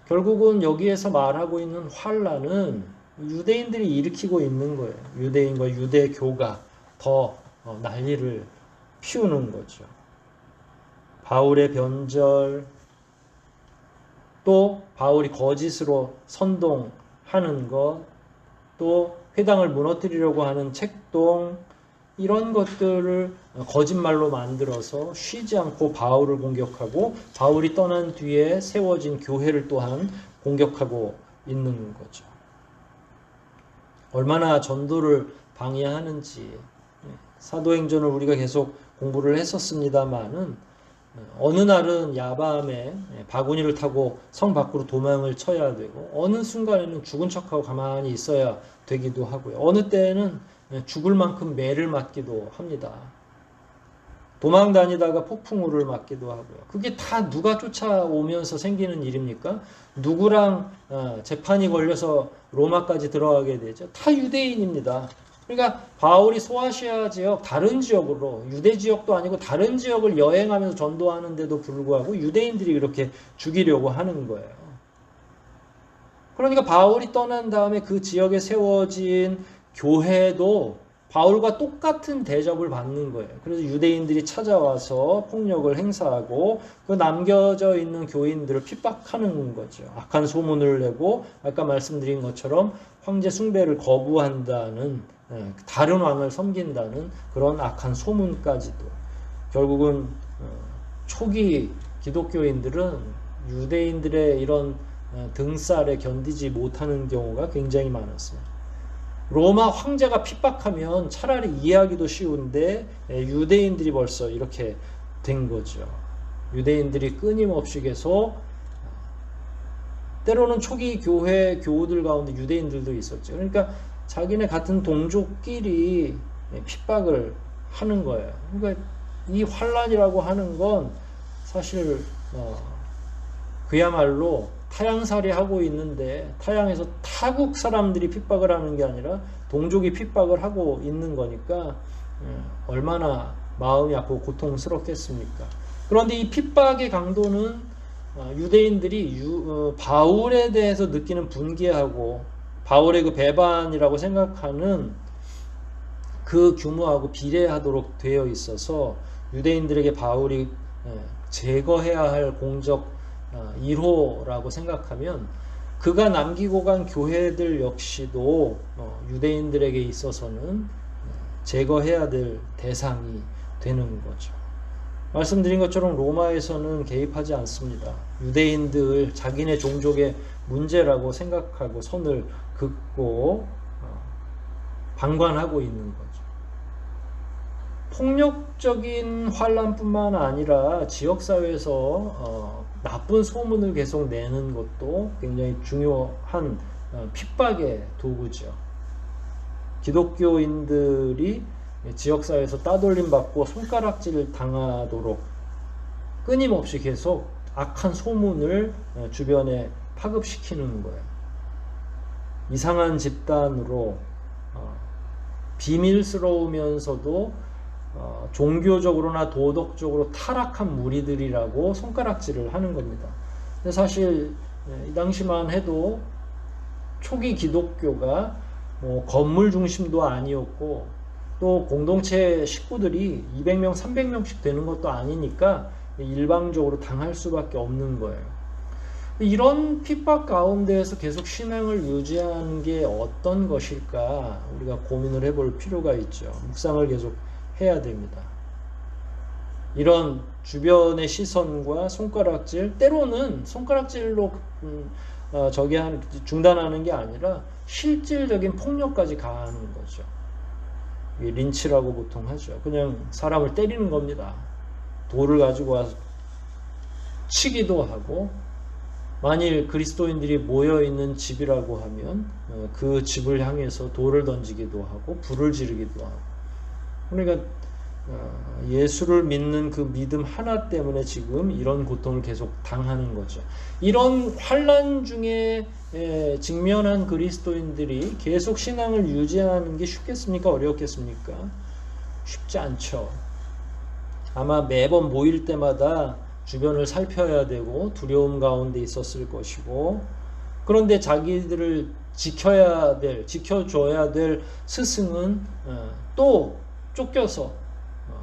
결국은 여기에서 말하고 있는 환란은 유대인들이 일으키고 있는 거예요. 유대인과 유대교가 더 난리를 피우는 거죠. 바울의 변절, 또 바울이 거짓으로 선동하는 것, 또 회당을 무너뜨리려고 하는 책동, 이런 것들을 거짓말로 만들어서 쉬지 않고 바울을 공격하고 바울이 떠난 뒤에 세워진 교회를 또한 공격하고 있는 거죠. 얼마나 전도를 방해하는지 사도행전을 우리가 계속 공부를 했었습니다마는 어느 날은 야밤에 바구니를 타고 성 밖으로 도망을 쳐야 되고 어느 순간에는 죽은 척하고 가만히 있어야 되기도 하고요. 어느 때에는 죽을 만큼 매를 맞기도 합니다. 도망 다니다가 폭풍우를 맞기도 하고요. 그게 다 누가 쫓아오면서 생기는 일입니까? 누구랑 재판이 걸려서 로마까지 들어가게 되죠? 다 유대인입니다. 그러니까 바울이 소아시아 지역 다른 지역으로 유대 지역도 아니고 다른 지역을 여행하면서 전도하는데도 불구하고 유대인들이 이렇게 죽이려고 하는 거예요. 그러니까 바울이 떠난 다음에 그 지역에 세워진 교회도 바울과 똑같은 대접을 받는 거예요. 그래서 유대인들이 찾아와서 폭력을 행사하고 그 남겨져 있는 교인들을 핍박하는 거죠. 악한 소문을 내고 아까 말씀드린 것처럼 황제 숭배를 거부한다는, 다른 왕을 섬긴다는 그런 악한 소문까지도. 결국은 초기 기독교인들은 유대인들의 이런 등살에 견디지 못하는 경우가 굉장히 많았어요. 로마 황제가 핍박하면 차라리 이해하기도 쉬운데 유대인들이 벌써 이렇게 된 거죠. 유대인들이 끊임없이 계속, 때로는 초기 교회 교우들 가운데 유대인들도 있었죠. 그러니까 자기네 같은 동족끼리 핍박을 하는 거예요. 그러니까 이 환란이라고 하는 건 사실 그야말로 타향살이 하고 있는데 타향에서 타국 사람들이 핍박을 하는 게 아니라 동족이 핍박을 하고 있는 거니까 얼마나 마음이 아프고 고통스럽겠습니까? 그런데 이 핍박의 강도는 유대인들이 바울에 대해서 느끼는 분개하고 바울의 그 배반이라고 생각하는 그 규모하고 비례하도록 되어 있어서 유대인들에게 바울이 제거해야 할 공적 1호라고 생각하면 그가 남기고 간 교회들 역시도 유대인들에게 있어서는 제거해야 될 대상이 되는 거죠. 말씀드린 것처럼 로마에서는 개입하지 않습니다. 유대인들 자기네 종족의 문제라고 생각하고 선을 긋고 방관하고 있는 거죠. 폭력적인 환란뿐만 아니라 지역사회에서 나쁜 소문을 계속 내는 것도 굉장히 중요한 핍박의 도구죠. 기독교인들이 지역사회에서 따돌림 받고 손가락질 당하도록 끊임없이 계속 악한 소문을 주변에 파급시키는 거예요. 이상한 집단으로 비밀스러우면서도 종교적으로나 도덕적으로 타락한 무리들이라고 손가락질을 하는 겁니다. 근데 사실 이 당시만 해도 초기 기독교가 건물 중심도 아니었고 또 공동체 식구들이 200명, 300명씩 되는 것도 아니니까 일방적으로 당할 수밖에 없는 거예요. 이런 핍박 가운데에서 계속 신앙을 유지하는 게 어떤 것일까 우리가 고민을 해볼 필요가 있죠. 묵상을 계속 해야 됩니다. 이런 주변의 시선과 손가락질, 때로는 손가락질로 중단하는 게 아니라 실질적인 폭력까지 가하는 거죠. 린치라고 보통 하죠. 그냥 사람을 때리는 겁니다. 돌을 가지고 와서 치기도 하고, 만일 그리스도인들이 모여있는 집이라고 하면 그 집을 향해서 돌을 던지기도 하고 불을 지르기도 하고. 그러니까 예수를 믿는 그 믿음 하나 때문에 지금 이런 고통을 계속 당하는 거죠. 이런 환난 중에 직면한 그리스도인들이 계속 신앙을 유지하는 게 쉽겠습니까? 어렵겠습니까? 쉽지 않죠. 아마 매번 모일 때마다 주변을 살펴야 되고 두려움 가운데 있었을 것이고, 그런데 자기들을 지켜줘야 될 스승은 또 쫓겨서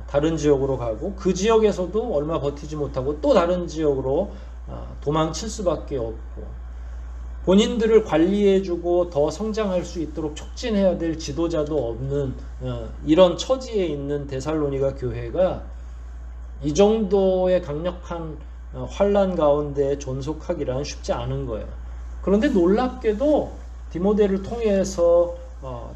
다른 지역으로 가고, 그 지역에서도 얼마 버티지 못하고 또 다른 지역으로 도망칠 수밖에 없고, 본인들을 관리해주고 더 성장할 수 있도록 촉진해야 될 지도자도 없는 이런 처지에 있는 데살로니가 교회가 이 정도의 강력한 환난 가운데 존속하기란 쉽지 않은 거예요. 그런데 놀랍게도 디모데를 통해서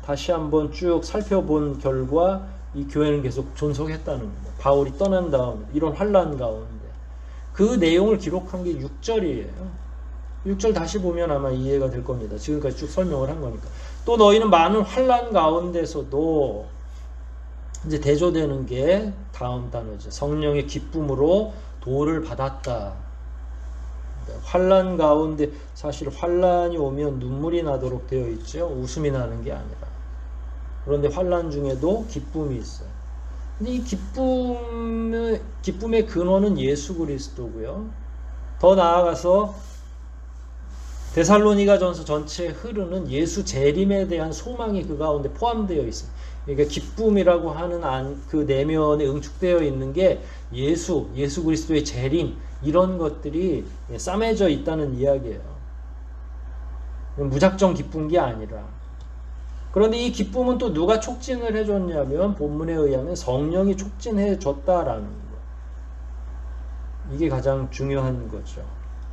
다시 한번 쭉 살펴본 결과 이 교회는 계속 존속했다는 거예요. 바울이 떠난 다음 이런 환난 가운데 그 내용을 기록한 게 6절이에요. 6절 다시 보면 아마 이해가 될 겁니다. 지금까지 쭉 설명을 한 거니까. 또 너희는 많은 환난 가운데서도, 이제 대조되는 게 다음 단어죠. 성령의 기쁨으로 도를 받았다. 환난 가운데, 사실 환난이 오면 눈물이 나도록 되어 있죠. 웃음이 나는 게 아니라. 그런데 환난 중에도 기쁨이 있어요. 근데 이 기쁨의 근원은 예수 그리스도고요. 더 나아가서 데살로니가 전서 전체에 흐르는 예수 재림에 대한 소망이 그 가운데 포함되어 있어요. 그러니까 기쁨이라고 하는 그 내면에 응축되어 있는 게 예수 그리스도의 재림, 이런 것들이 싸매져 있다는 이야기예요. 무작정 기쁜 게 아니라. 그런데 이 기쁨은 또 누가 촉진을 해줬냐면, 본문에 의하면 성령이 촉진해 줬다라는 거. 이게 가장 중요한 거죠.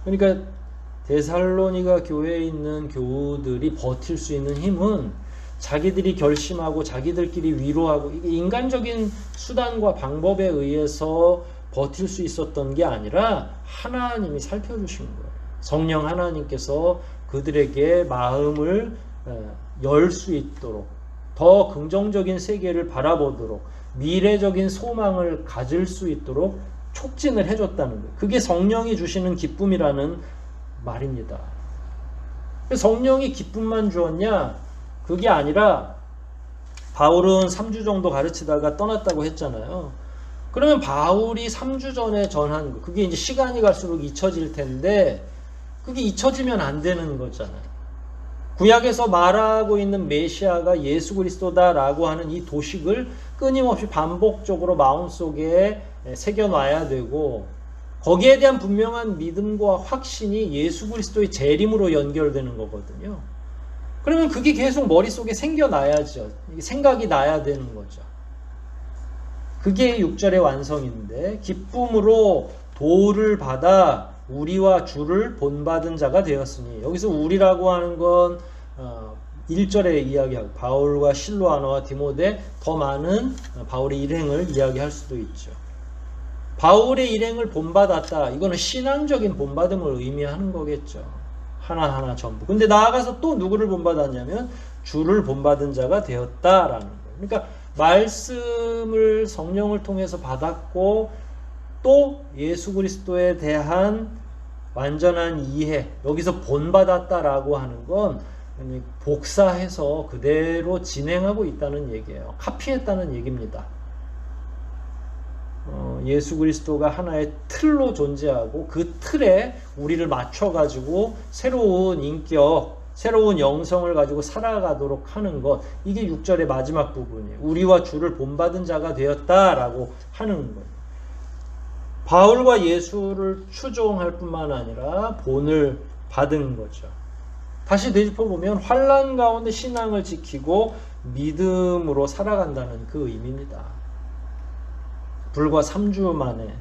그러니까 데살로니가 교회에 있는 교우들이 버틸 수 있는 힘은 자기들이 결심하고 자기들끼리 위로하고, 이게 인간적인 수단과 방법에 의해서 버틸 수 있었던 게 아니라 하나님이 살펴주신 거예요. 성령 하나님께서 그들에게 마음을 열 수 있도록, 더 긍정적인 세계를 바라보도록, 미래적인 소망을 가질 수 있도록 촉진을 해줬다는 거예요. 그게 성령이 주시는 기쁨이라는 말입니다. 성령이 기쁨만 주었냐? 그게 아니라, 바울은 3주 정도 가르치다가 떠났다고 했잖아요. 그러면 바울이 3주 전에 전한 거, 그게 이제 시간이 갈수록 잊혀질 텐데, 그게 잊혀지면 안 되는 거잖아요. 구약에서 말하고 있는 메시아가 예수 그리스도다라고 하는 이 도식을 끊임없이 반복적으로 마음속에 새겨놔야 되고, 거기에 대한 분명한 믿음과 확신이 예수 그리스도의 재림으로 연결되는 거거든요. 그러면 그게 계속 머릿속에 생겨나야죠. 생각이 나야 되는 거죠. 그게 6절의 완성인데, 기쁨으로 도를 받아 우리와 주를 본받은 자가 되었으니, 여기서 우리라고 하는 건 1절에 이야기하고, 바울과 실로아나와 디모데, 더 많은 바울의 일행을 이야기할 수도 있죠. 바울의 일행을 본받았다. 이거는 신앙적인 본받음을 의미하는 거겠죠. 하나하나 전부. 근데 나아가서 또 누구를 본받았냐면 주를 본받은 자가 되었다라는 거예요. 그러니까 말씀을 성령을 통해서 받았고, 또 예수 그리스도에 대한 완전한 이해, 여기서 본받았다라고 하는 건 복사해서 그대로 진행하고 있다는 얘기예요. 카피했다는 얘기입니다. 예수 그리스도가 하나의 틀로 존재하고, 그 틀에 우리를 맞춰가지고 새로운 인격, 새로운 영성을 가지고 살아가도록 하는 것, 이게 6절의 마지막 부분이에요. 우리와 주를 본받은 자가 되었다라고 하는 거예요. 바울과 예수를 추종할 뿐만 아니라 본을 받은 거죠. 다시 되짚어보면 환난 가운데 신앙을 지키고 믿음으로 살아간다는 그 의미입니다. 불과 3주 만에,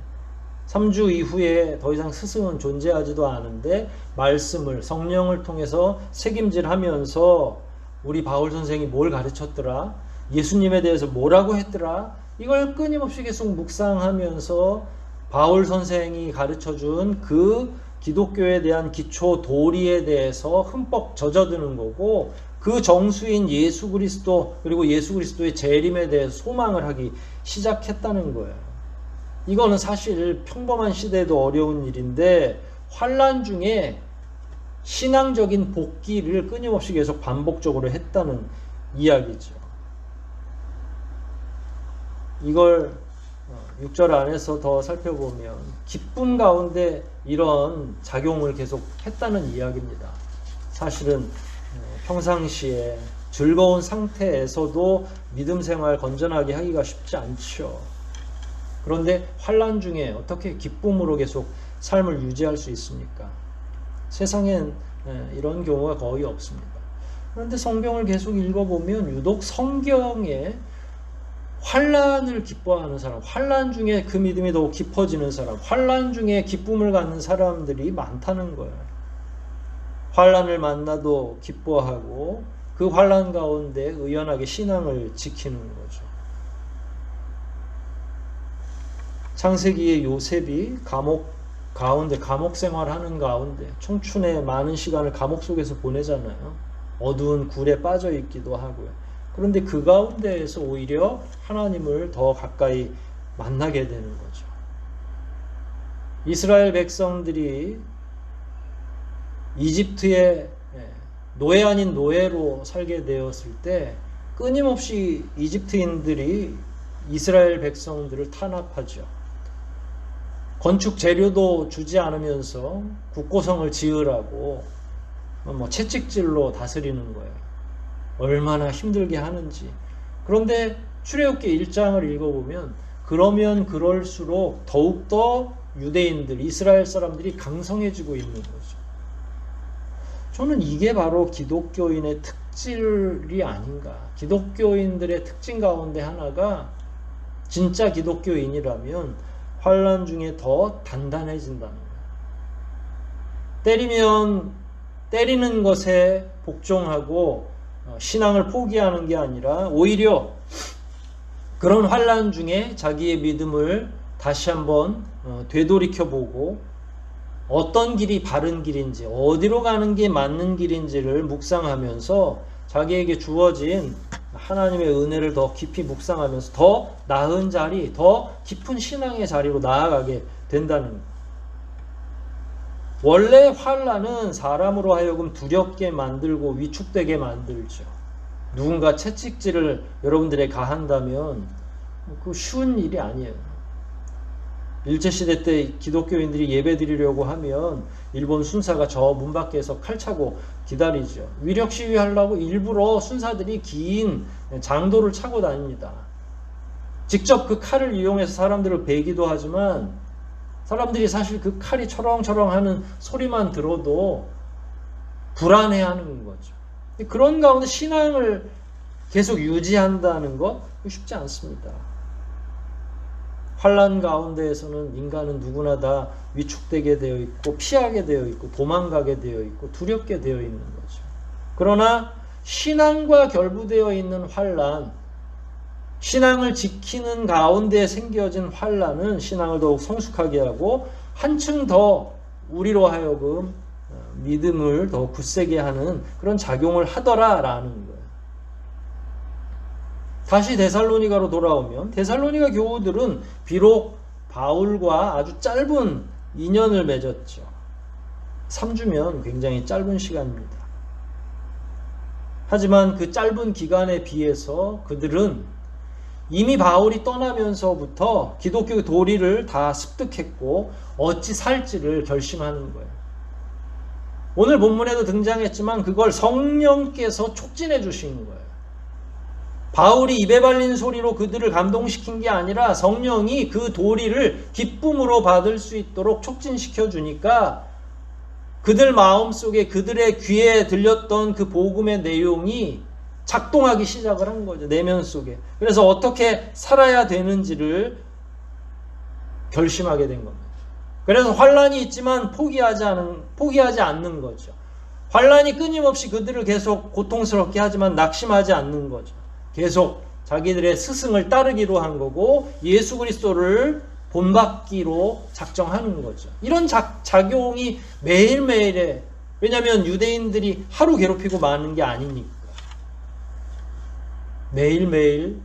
3주 이후에 더 이상 스승은 존재하지도 않은데 말씀을, 성령을 통해서 책임질하면서 우리 바울 선생이 뭘 가르쳤더라? 예수님에 대해서 뭐라고 했더라? 이걸 끊임없이 계속 묵상하면서 바울 선생이 가르쳐준 그 기독교에 대한 기초 도리에 대해서 흠뻑 젖어드는 거고, 그 정수인 예수 그리스도, 그리고 예수 그리스도의 재림에 대해서 소망을 하기 시작했다는 거예요. 이거는 사실 평범한 시대에도 어려운 일인데, 환난 중에 신앙적인 복귀를 끊임없이 계속 반복적으로 했다는 이야기죠. 이걸 6절 안에서 더 살펴보면 기쁨 가운데 이런 작용을 계속 했다는 이야기입니다. 사실은 평상시에 즐거운 상태에서도 믿음 생활 건전하게 하기가 쉽지 않죠. 그런데 환난 중에 어떻게 기쁨으로 계속 삶을 유지할 수 있습니까? 세상엔 이런 경우가 거의 없습니다. 그런데 성경을 계속 읽어보면 유독 성경에 환난을 기뻐하는 사람, 환난 중에 그 믿음이 더욱 깊어지는 사람, 환난 중에 기쁨을 갖는 사람들이 많다는 거예요. 환난을 만나도 기뻐하고 그 환난 가운데 의연하게 신앙을 지키는 거죠. 창세기의 요셉이 감옥 생활하는 가운데 청춘의 많은 시간을 감옥 속에서 보내잖아요. 어두운 굴에 빠져 있기도 하고요. 그런데 그 가운데에서 오히려 하나님을 더 가까이 만나게 되는 거죠. 이스라엘 백성들이 이집트의 노예 아닌 노예로 살게 되었을 때 끊임없이 이집트인들이 이스라엘 백성들을 탄압하죠. 건축 재료도 주지 않으면서 국고성을 지으라고 채찍질로 다스리는 거예요. 얼마나 힘들게 하는지. 그런데 출애굽기 1장을 읽어보면 그러면 그럴수록 더욱더 유대인들, 이스라엘 사람들이 강성해지고 있는 거죠. 저는 이게 바로 기독교인의 특질이 아닌가. 기독교인들의 특징 가운데 하나가 진짜 기독교인이라면 환난 중에 더 단단해진다는 거예요. 때리는 것에 복종하고 신앙을 포기하는 게 아니라 오히려 그런 환난 중에 자기의 믿음을 다시 한번 되돌이켜보고 어떤 길이 바른 길인지, 어디로 가는 게 맞는 길인지를 묵상하면서 자기에게 주어진 하나님의 은혜를 더 깊이 묵상하면서 더 나은 자리, 더 깊은 신앙의 자리로 나아가게 된다는 거예요. 원래 환난은 사람으로 하여금 두렵게 만들고 위축되게 만들죠. 누군가 채찍질을 여러분들에 가한다면 그 쉬운 일이 아니에요. 일제시대 때 기독교인들이 예배 드리려고 하면 일본 순사가 저 문 밖에서 칼 차고 기다리죠. 위력 시위하려고 일부러 순사들이 긴 장도를 차고 다닙니다. 직접 그 칼을 이용해서 사람들을 베기도 하지만 사람들이 사실 그 칼이 철렁철렁 하는 소리만 들어도 불안해하는 거죠. 그런 가운데 신앙을 계속 유지한다는 거 쉽지 않습니다. 환난 가운데에서는 인간은 누구나 다 위축되게 되어 있고 피하게 되어 있고 도망가게 되어 있고 두렵게 되어 있는 거죠. 그러나 신앙과 결부되어 있는 환난, 신앙을 지키는 가운데 생겨진 환난은 신앙을 더욱 성숙하게 하고 한층 더 우리로 하여금 믿음을 더 굳세게 하는 그런 작용을 하더라라는 거예요. 다시 데살로니가로 돌아오면 데살로니가 교우들은 비록 바울과 아주 짧은 인연을 맺었죠. 3주면 굉장히 짧은 시간입니다. 하지만 그 짧은 기간에 비해서 그들은 이미 바울이 떠나면서부터 기독교 도리를 다 습득했고 어찌 살지를 결심하는 거예요. 오늘 본문에도 등장했지만 그걸 성령께서 촉진해 주신 거예요. 바울이 입에 발린 소리로 그들을 감동시킨 게 아니라 성령이 그 도리를 기쁨으로 받을 수 있도록 촉진시켜 주니까 그들 마음속에 그들의 귀에 들렸던 그 복음의 내용이 작동하기 시작을 한 거죠. 내면 속에. 그래서 어떻게 살아야 되는지를 결심하게 된 겁니다. 그래서 환난이 있지만 포기하지 않는 거죠. 환난이 끊임없이 그들을 계속 고통스럽게 하지만 낙심하지 않는 거죠. 계속 자기들의 스승을 따르기로 한 거고 예수 그리스도를 본받기로 작정하는 거죠. 이런 작용이 매일매일에, 왜냐하면 유대인들이 하루 괴롭히고 마는 게 아니니까 매일매일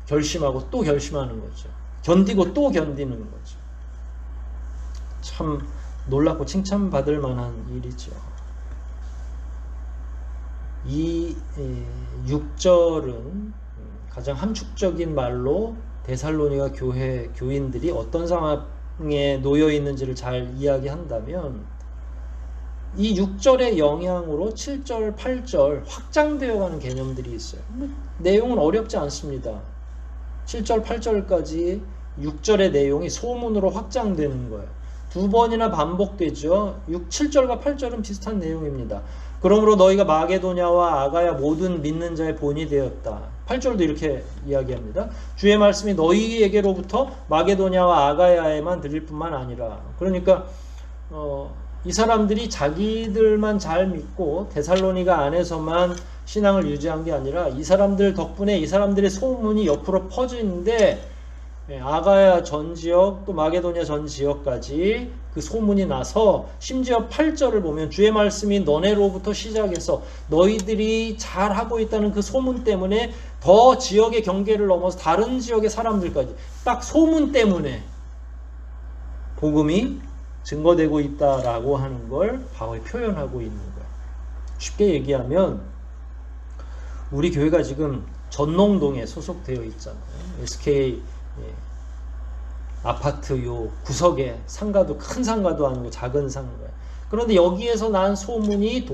결심하고 또 결심하는 거죠. 견디고 또 견디는 거죠. 참 놀랍고 칭찬받을 만한 일이죠. 이 6절은 가장 함축적인 말로 데살로니가 교회 교인들이 어떤 상황에 놓여 있는지를 잘 이야기한다면 이 6절의 영향으로 7절, 8절 확장되어 가는 개념들이 있어요. 내용은 어렵지 않습니다. 7절, 8절까지 6절의 내용이 소문으로 확장되는 거예요. 두 번이나 반복되죠. 7절과 8절은 비슷한 내용입니다. 그러므로 너희가 마게도냐와 아가야 모든 믿는 자의 본이 되었다. 8절도 이렇게 이야기합니다. 주의 말씀이 너희에게로부터 마게도냐와 아가야에만 들릴 뿐만 아니라, 그러니까 이 사람들이 자기들만 잘 믿고 데살로니가 안에서만 신앙을 유지한 게 아니라 이 사람들 덕분에 이 사람들의 소문이 옆으로 퍼지는데 아가야 전 지역 또 마게도냐 전 지역까지 그 소문이 나서 심지어 8절을 보면 주의 말씀이 너네로부터 시작해서 너희들이 잘하고 있다는 그 소문 때문에 더 지역의 경계를 넘어서 다른 지역의 사람들까지 딱 소문 때문에 복음이 증거되고 있다라고 하는 걸 바울이 표현하고 있는 거예요. 쉽게 얘기하면 우리 교회가 지금 전농동에 소속되어 있잖아요. SK 아파트 요 구석에 상가도 큰 상가도 아니고 작은 상가예요. 그런데 여기에서 난 소문이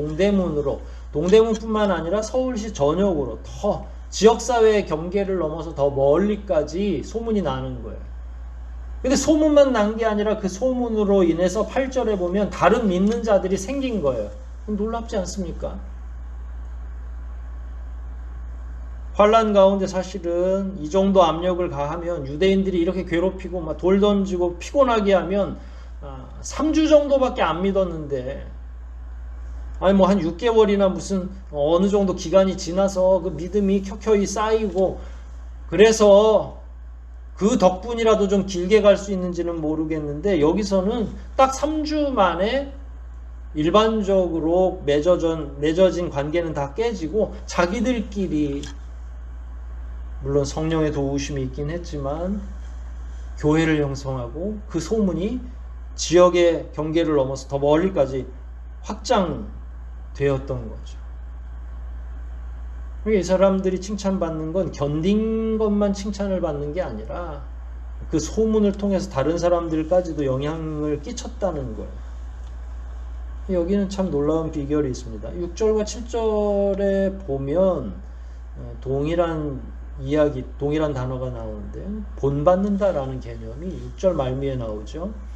동대문뿐만 아니라 서울시 전역으로 더 지역사회의 경계를 넘어서 더 멀리까지 소문이 나는 거예요. 근데 소문만 난 게 아니라 그 소문으로 인해서 8절에 보면 다른 믿는 자들이 생긴 거예요. 놀랍지 않습니까? 환란 가운데 사실은 이 정도 압력을 가하면 유대인들이 이렇게 괴롭히고 막 돌 던지고 피곤하게 하면 3주 정도밖에 안 믿었는데 아니 뭐 한 6개월이나 무슨 어느 정도 기간이 지나서 그 믿음이 켜켜이 쌓이고 그래서 그 덕분이라도 좀 길게 갈 수 있는지는 모르겠는데 여기서는 딱 3주 만에 일반적으로 맺어진 관계는 다 깨지고 자기들끼리 물론 성령의 도우심이 있긴 했지만 교회를 형성하고 그 소문이 지역의 경계를 넘어서 더 멀리까지 확장되었던 거죠. 이 사람들이 칭찬받는 건 견딘 것만 칭찬을 받는 게 아니라 그 소문을 통해서 다른 사람들까지도 영향을 끼쳤다는 거예요. 여기는 참 놀라운 비결이 있습니다. 6절과 7절에 보면 동일한 단어가 나오는데 본받는다라는 개념이 6절 말미에 나오죠.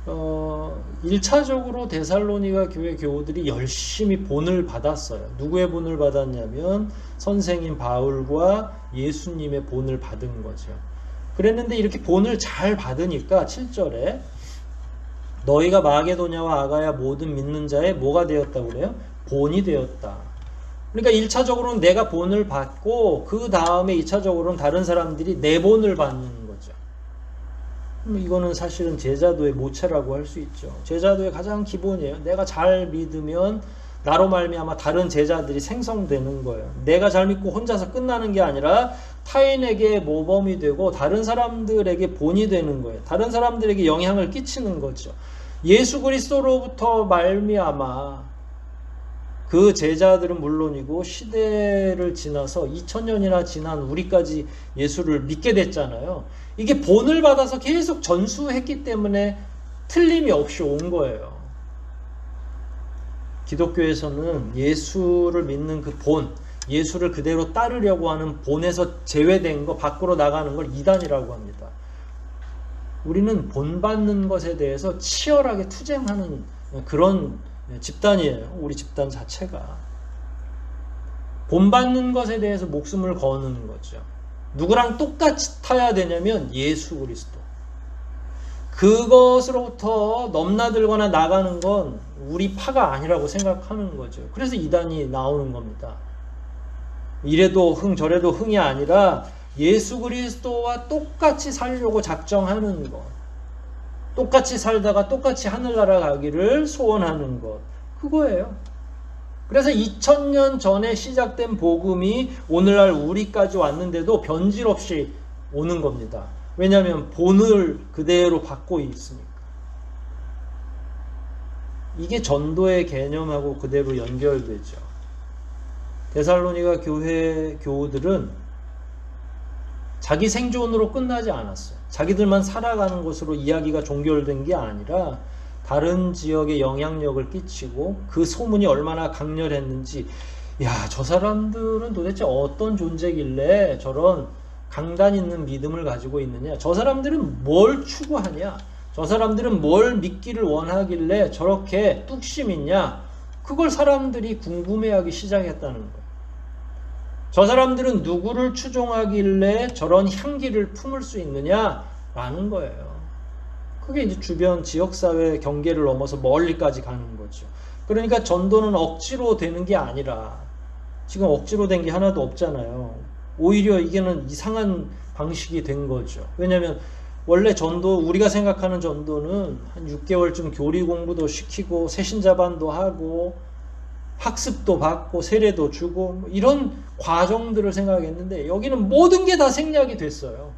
1차적으로 데살로니가 교회 교우들이 열심히 본을 받았어요. 누구의 본을 받았냐면 선생인 바울과 예수님의 본을 받은 거죠. 그랬는데 이렇게 본을 잘 받으니까 7절에 너희가 마게도냐와 아가야 모든 믿는 자의 뭐가 되었다고 그래요? 본이 되었다. 그러니까 1차적으로는 내가 본을 받고 그 다음에 2차적으로는 다른 사람들이 내 본을 받는 거죠. 이거는 사실은 제자도의 모체라고 할 수 있죠. 제자도의 가장 기본이에요. 내가 잘 믿으면 나로 말미암아 다른 제자들이 생성되는 거예요. 내가 잘 믿고 혼자서 끝나는 게 아니라 타인에게 모범이 되고 다른 사람들에게 본이 되는 거예요. 다른 사람들에게 영향을 끼치는 거죠. 예수 그리스도로부터 말미암아 그 제자들은 물론이고 시대를 지나서 2000년이나 지난 우리까지 예수를 믿게 됐잖아요. 이게 본을 받아서 계속 전수했기 때문에 틀림이 없이 온 거예요. 기독교에서는 예수를 믿는 그 본, 예수를 그대로 따르려고 하는 본에서 제외된 거 밖으로 나가는 걸 이단이라고 합니다. 우리는 본받는 것에 대해서 치열하게 투쟁하는 그런 집단이에요. 우리 집단 자체가. 본받는 것에 대해서 목숨을 거는 거죠. 누구랑 똑같이 타야 되냐면 예수 그리스도. 그것으로부터 넘나들거나 나가는 건 우리 파가 아니라고 생각하는 거죠. 그래서 이단이 나오는 겁니다. 이래도 흥 저래도 흥이 아니라 예수 그리스도와 똑같이 살려고 작정하는 것. 똑같이 살다가 똑같이 하늘나라 가기를 소원하는 것. 그거예요. 그래서 2000년 전에 시작된 복음이 오늘날 우리까지 왔는데도 변질 없이 오는 겁니다. 왜냐하면 본을 그대로 받고 있으니까. 이게 전도의 개념하고 그대로 연결되죠. 데살로니가 교회 교우들은 자기 생존으로 끝나지 않았어요. 자기들만 살아가는 것으로 이야기가 종결된 게 아니라 다른 지역에 영향력을 끼치고 그 소문이 얼마나 강렬했는지, 야, 저 사람들은 도대체 어떤 존재길래 저런 강단 있는 믿음을 가지고 있느냐, 저 사람들은 뭘 추구하냐, 저 사람들은 뭘 믿기를 원하길래 저렇게 뚝심 있냐, 그걸 사람들이 궁금해하기 시작했다는 거예요. 저 사람들은 누구를 추종하길래 저런 향기를 품을 수 있느냐라는 거예요. 그게 이제 주변 지역사회 경계를 넘어서 멀리까지 가는 거죠. 그러니까 전도는 억지로 되는 게 아니라, 지금 억지로 된 게 하나도 없잖아요. 오히려 이게는 이상한 방식이 된 거죠. 왜냐하면 원래 전도, 우리가 생각하는 전도는 한 6개월쯤 교리 공부도 시키고 새신자반도 하고 학습도 받고 세례도 주고 이런 과정들을 생각했는데, 여기는 모든 게 다 생략이 됐어요.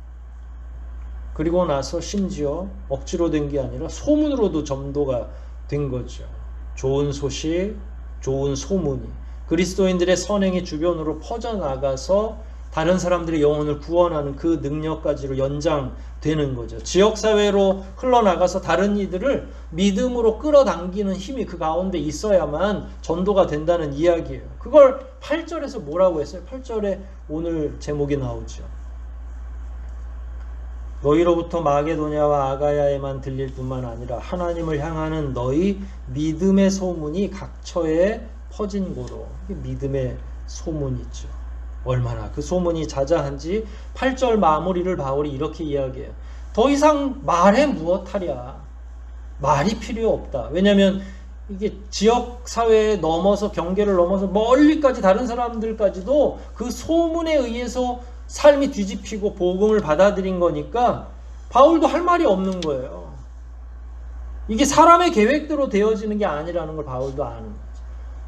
그리고 나서 심지어 억지로 된 게 아니라 소문으로도 전도가 된 거죠. 좋은 소식, 좋은 소문이 그리스도인들의 선행이 주변으로 퍼져나가서 다른 사람들의 영혼을 구원하는 그 능력까지로 연장되는 거죠. 지역사회로 흘러나가서 다른 이들을 믿음으로 끌어당기는 힘이 그 가운데 있어야만 전도가 된다는 이야기예요. 그걸 8절에서 뭐라고 했어요? 8절에 오늘 제목이 나오죠. 너희로부터 마게도냐와 아가야에만 들릴 뿐만 아니라 하나님을 향하는 너희 믿음의 소문이 각처에 퍼진 고로. 믿음의 소문이죠. 얼마나 그 소문이 자자한지 8절 마무리를 바울이 이렇게 이야기해요. 더 이상 말해 무엇하랴. 말이 필요 없다. 왜냐하면 이게 지역사회에 넘어서, 경계를 넘어서 멀리까지 다른 사람들까지도 그 소문에 의해서 삶이 뒤집히고 복음을 받아들인 거니까 바울도 할 말이 없는 거예요. 이게 사람의 계획대로 되어지는 게 아니라는 걸 바울도 아는 거죠.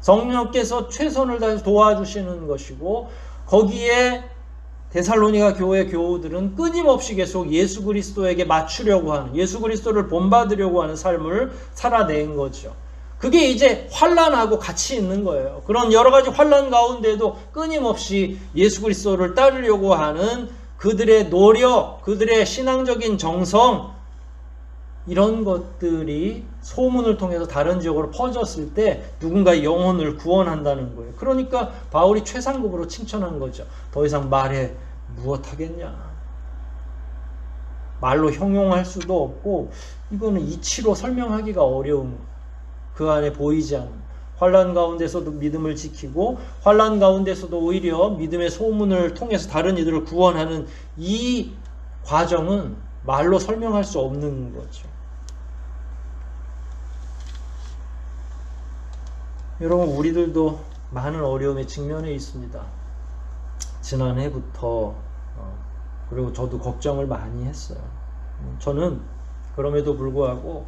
성령께서 최선을 다해서 도와주시는 것이고, 거기에 데살로니가 교회 교우들은 끊임없이 계속 예수 그리스도에게 맞추려고 하는, 예수 그리스도를 본받으려고 하는 삶을 살아낸 거죠. 그게 이제 환난하고 같이 있는 거예요. 그런 여러 가지 환난 가운데도 끊임없이 예수 그리스도를 따르려고 하는 그들의 노력, 그들의 신앙적인 정성, 이런 것들이 소문을 통해서 다른 지역으로 퍼졌을 때 누군가의 영혼을 구원한다는 거예요. 그러니까 바울이 최상급으로 칭찬한 거죠. 더 이상 말해 무엇하겠냐. 말로 형용할 수도 없고, 이거는 이치로 설명하기가 어려운, 그 안에 보이지 않는, 환난 가운데서도 믿음을 지키고 환난 가운데서도 오히려 믿음의 소문을 통해서 다른 이들을 구원하는 이 과정은 말로 설명할 수 없는 거죠. 여러분, 우리들도 많은 어려움에 직면해 있습니다. 지난해부터 그리고 저도 걱정을 많이 했어요. 저는 그럼에도 불구하고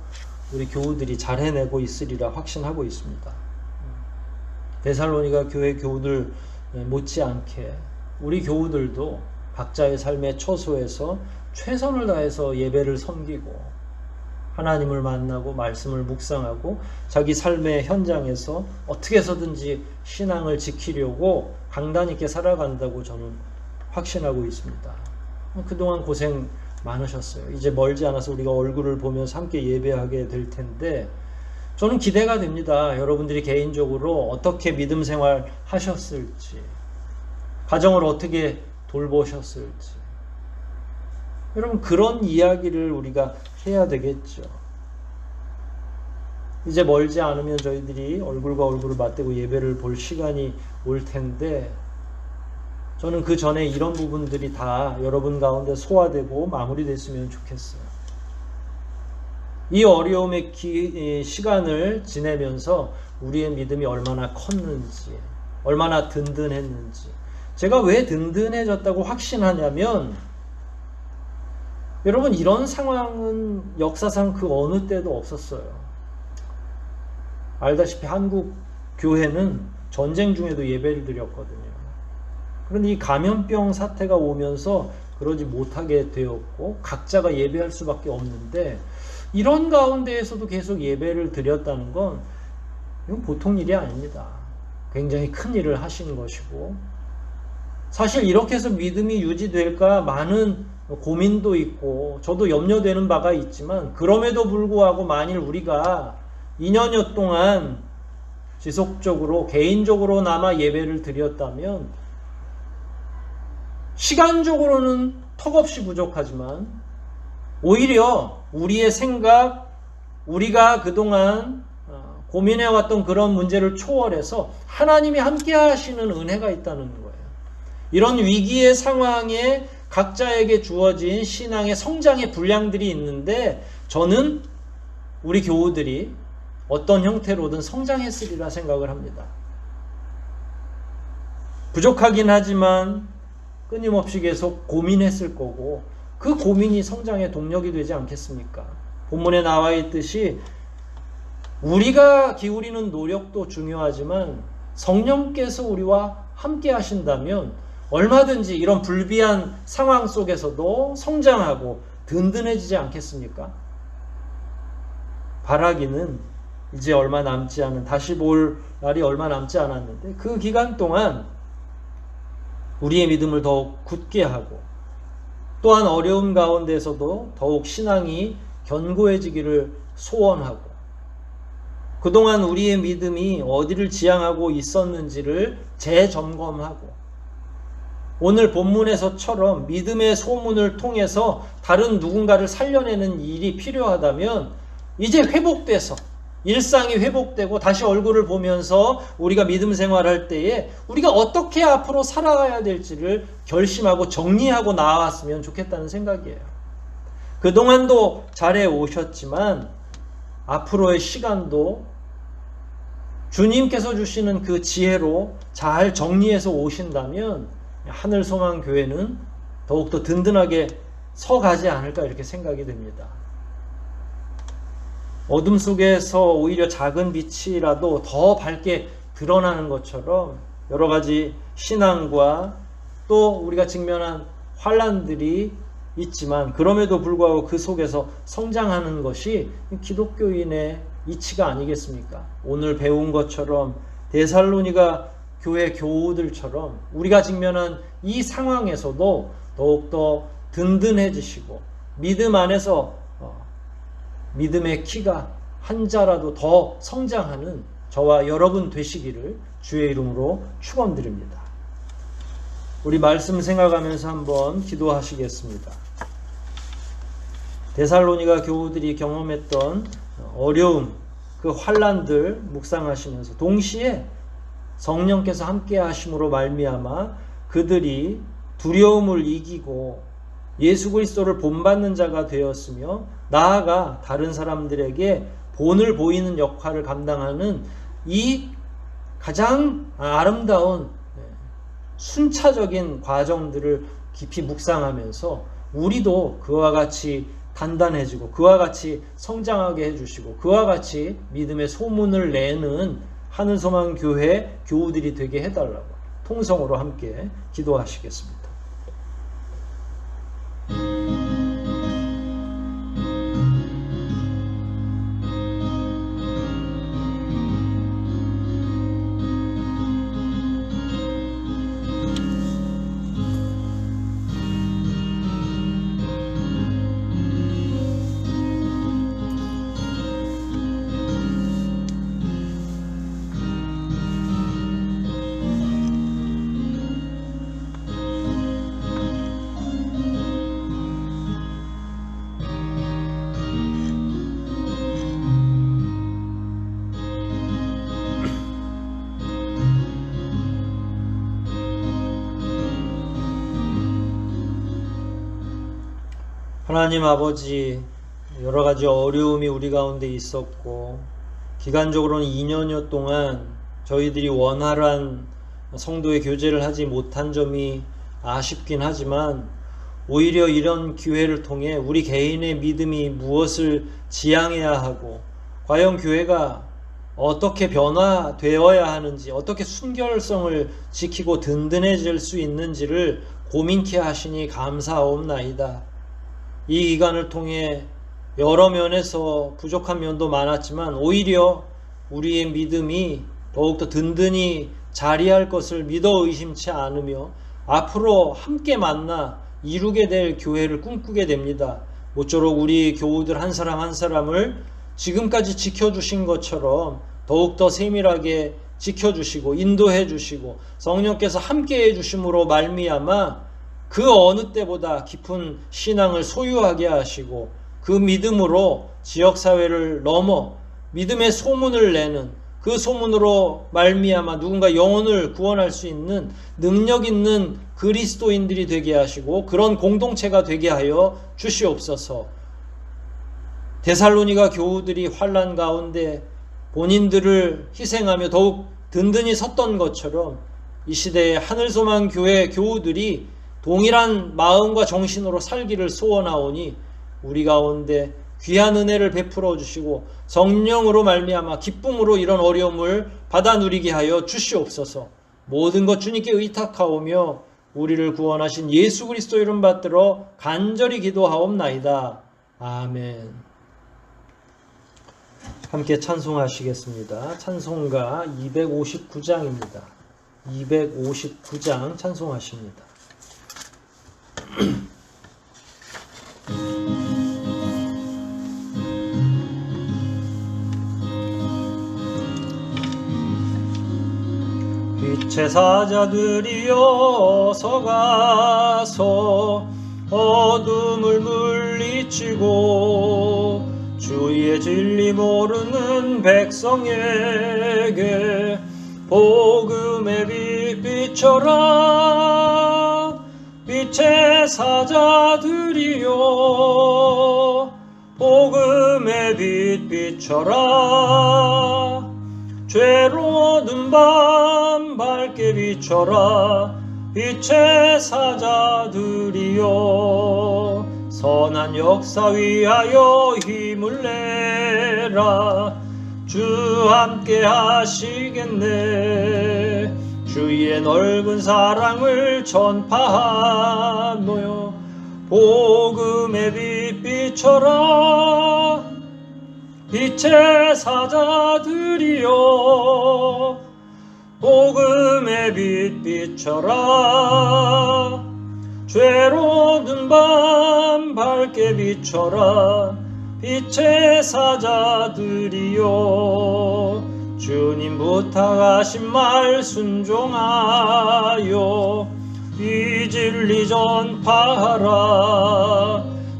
우리 교우들이 잘 해내고 있으리라 확신하고 있습니다. 데살로니가 교회 교우들 못지않게 우리 교우들도 각자의 삶의 처소에서 최선을 다해서 예배를 섬기고 하나님을 만나고 말씀을 묵상하고 자기 삶의 현장에서 어떻게 해서든지 신앙을 지키려고 강단 있게 살아간다고 저는 확신하고 있습니다. 그동안 고생 많으셨어요. 이제 멀지 않아서 우리가 얼굴을 보면서 함께 예배하게 될 텐데, 저는 기대가 됩니다. 여러분들이 개인적으로 어떻게 믿음 생활 하셨을지, 가정을 어떻게 돌보셨을지. 여러분, 그런 이야기를 우리가 해야 되겠죠. 이제 멀지 않으면 저희들이 얼굴과 얼굴을 맞대고 예배를 볼 시간이 올 텐데, 저는 그 전에 이런 부분들이 다 여러분 가운데 소화되고 마무리됐으면 좋겠어요. 이 어려움의 시간을 지내면서 우리의 믿음이 얼마나 컸는지, 얼마나 든든했는지. 제가 왜 든든해졌다고 확신하냐면, 여러분, 이런 상황은 역사상 그 어느 때도 없었어요. 알다시피 한국 교회는 전쟁 중에도 예배를 드렸거든요. 그런데 이 감염병 사태가 오면서 그러지 못하게 되었고 각자가 예배할 수밖에 없는데, 이런 가운데에서도 계속 예배를 드렸다는 건 이건 보통 일이 아닙니다. 굉장히 큰 일을 하신 것이고, 사실 이렇게 해서 믿음이 유지될까 많은 고민도 있고 저도 염려되는 바가 있지만, 그럼에도 불구하고 만일 우리가 2년여 동안 지속적으로 개인적으로나마 예배를 드렸다면 시간적으로는 턱없이 부족하지만 오히려 우리의 생각, 우리가 그동안 고민해왔던 그런 문제를 초월해서 하나님이 함께 하시는 은혜가 있다는 거예요. 이런 위기의 상황에 각자에게 주어진 신앙의 성장의 분량들이 있는데, 저는 우리 교우들이 어떤 형태로든 성장했으리라 생각을 합니다. 부족하긴 하지만 끊임없이 계속 고민했을 거고, 그 고민이 성장의 동력이 되지 않겠습니까? 본문에 나와 있듯이 우리가 기울이는 노력도 중요하지만 성령께서 우리와 함께 하신다면 얼마든지 이런 불비한 상황 속에서도 성장하고 든든해지지 않겠습니까? 바라기는 이제 얼마 남지 않은, 다시 볼 날이 얼마 남지 않았는데 그 기간 동안 우리의 믿음을 더욱 굳게 하고, 또한 어려움 가운데서도 더욱 신앙이 견고해지기를 소원하고, 그동안 우리의 믿음이 어디를 지향하고 있었는지를 재점검하고, 오늘 본문에서처럼 믿음의 소문을 통해서 다른 누군가를 살려내는 일이 필요하다면 이제 회복돼서 일상이 회복되고 다시 얼굴을 보면서 우리가 믿음 생활할 때에 우리가 어떻게 앞으로 살아가야 될지를 결심하고 정리하고 나왔으면 좋겠다는 생각이에요. 그동안도 잘해 오셨지만 앞으로의 시간도 주님께서 주시는 그 지혜로 잘 정리해서 오신다면 하늘소망교회는 더욱더 든든하게 서가지 않을까, 이렇게 생각이 됩니다. 어둠 속에서 오히려 작은 빛이라도 더 밝게 드러나는 것처럼 여러 가지 신앙과 또 우리가 직면한 환난들이 있지만, 그럼에도 불구하고 그 속에서 성장하는 것이 기독교인의 이치가 아니겠습니까? 오늘 배운 것처럼 데살로니가 교회 교우들처럼 우리가 직면한 이 상황에서도 더욱더 든든해지시고 믿음 안에서 믿음의 키가 한 자라도 더 성장하는 저와 여러분 되시기를 주의 이름으로 축원드립니다. 우리 말씀 생각하면서 한번 기도하시겠습니다. 데살로니가 교우들이 경험했던 어려움, 그 환난들 묵상하시면서 동시에 성령께서 함께 하심으로 말미암아 그들이 두려움을 이기고 예수 그리스도를 본받는 자가 되었으며 나아가 다른 사람들에게 본을 보이는 역할을 감당하는 이 가장 아름다운 순차적인 과정들을 깊이 묵상하면서 우리도 그와 같이 단단해지고 그와 같이 성장하게 해주시고 그와 같이 믿음의 소문을 내는 하늘소망교회 교우들이 되게 해달라고 통성으로 함께 기도하시겠습니다. 하나님 아버지, 여러 가지 어려움이 우리 가운데 있었고 기간적으로는 2년여 동안 저희들이 원활한 성도의 교제를 하지 못한 점이 아쉽긴 하지만, 오히려 이런 기회를 통해 우리 개인의 믿음이 무엇을 지향해야 하고 과연 교회가 어떻게 변화되어야 하는지, 어떻게 순결성을 지키고 든든해질 수 있는지를 고민케 하시니 감사하옵나이다. 이 기간을 통해 여러 면에서 부족한 면도 많았지만 오히려 우리의 믿음이 더욱더 든든히 자리할 것을 믿어 의심치 않으며 앞으로 함께 만나 이루게 될 교회를 꿈꾸게 됩니다. 모쪼록 우리 교우들 한 사람 한 사람을 지금까지 지켜주신 것처럼 더욱더 세밀하게 지켜주시고 인도해 주시고 성령께서 함께해 주심으로 말미암아 그 어느 때보다 깊은 신앙을 소유하게 하시고 그 믿음으로 지역사회를 넘어 믿음의 소문을 내는 그 소문으로 말미암아 누군가 영혼을 구원할 수 있는 능력 있는 그리스도인들이 되게 하시고 그런 공동체가 되게 하여 주시옵소서. 데살로니가 교우들이 환난 가운데 본인들을 희생하며 더욱 든든히 섰던 것처럼 이 시대의 하늘소망 교회 교우들이 동일한 마음과 정신으로 살기를 소원하오니 우리 가운데 귀한 은혜를 베풀어 주시고 성령으로 말미암아 기쁨으로 이런 어려움을 받아 누리게 하여 주시옵소서. 모든 것 주님께 의탁하오며 우리를 구원하신 예수 그리스도 이름 받들어 간절히 기도하옵나이다. 아멘. 함께 찬송하시겠습니다. 찬송가 259장입니다. 259장 찬송하십니다. 빛의 사자들이여 서가서 어둠을 물리치고 주의 진리 모르는 백성에게 복음의 빛 비춰라. 빛의 사자들이여 복음의 빛 비춰라. 죄로 어두운 밤 밝게 비춰라. 빛의 사자들이여 선한 역사 위하여 힘을 내라. 주 함께 하시겠네. 주의 넓은 사랑을 전파하노여 복음의 빛 비춰라. 빛의 사자들이여 복음의 빛 비춰라. 죄로 어두운 밤 밝게 비춰라. 빛의 사자들이여 주님 부탁하신 말 순종하여 이 진리 전파하라.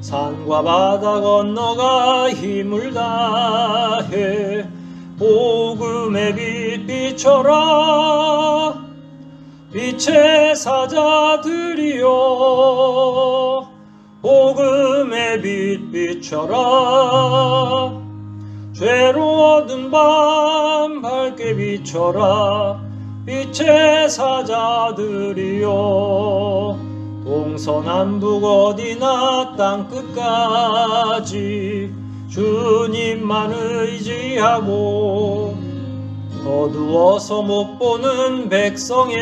산과 바다 건너가 힘을 다해 복음의 빛 비춰라. 빛의 사자들이여 복음의 빛 비춰라. 죄로 어두운 밤 밝게 비춰라. 빛의 사자들이여 동서남북 어디나 땅끝까지 주님만 의지하고 어두워서 못 보는 백성에게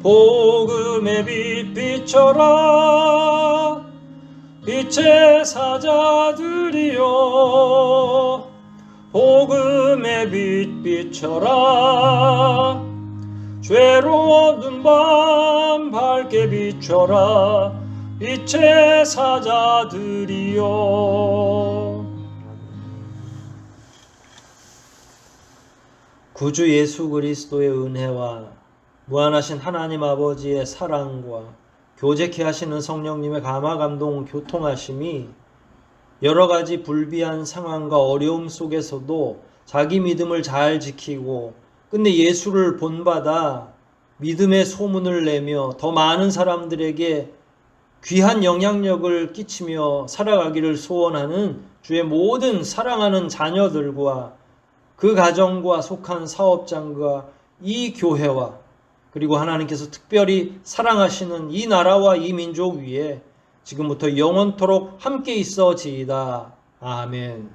복음의 빛 비춰라. 빛의 사자들이여 복음의 빛 비춰라. 죄로 어두운 밤 밝게 비춰라. 빛의 사자들이여. 구주 예수 그리스도의 은혜와 무한하신 하나님 아버지의 사랑과 교제케 하시는 성령님의 감화 감동 교통하심이 여러 가지 불비한 상황과 어려움 속에서도 자기 믿음을 잘 지키고 끝내 예수를 본받아 믿음의 소문을 내며 더 많은 사람들에게 귀한 영향력을 끼치며 살아가기를 소원하는 주의 모든 사랑하는 자녀들과 그 가정과 속한 사업장과 이 교회와 그리고 하나님께서 특별히 사랑하시는 이 나라와 이 민족 위에 지금부터 영원토록 함께 있어지이다. 아멘.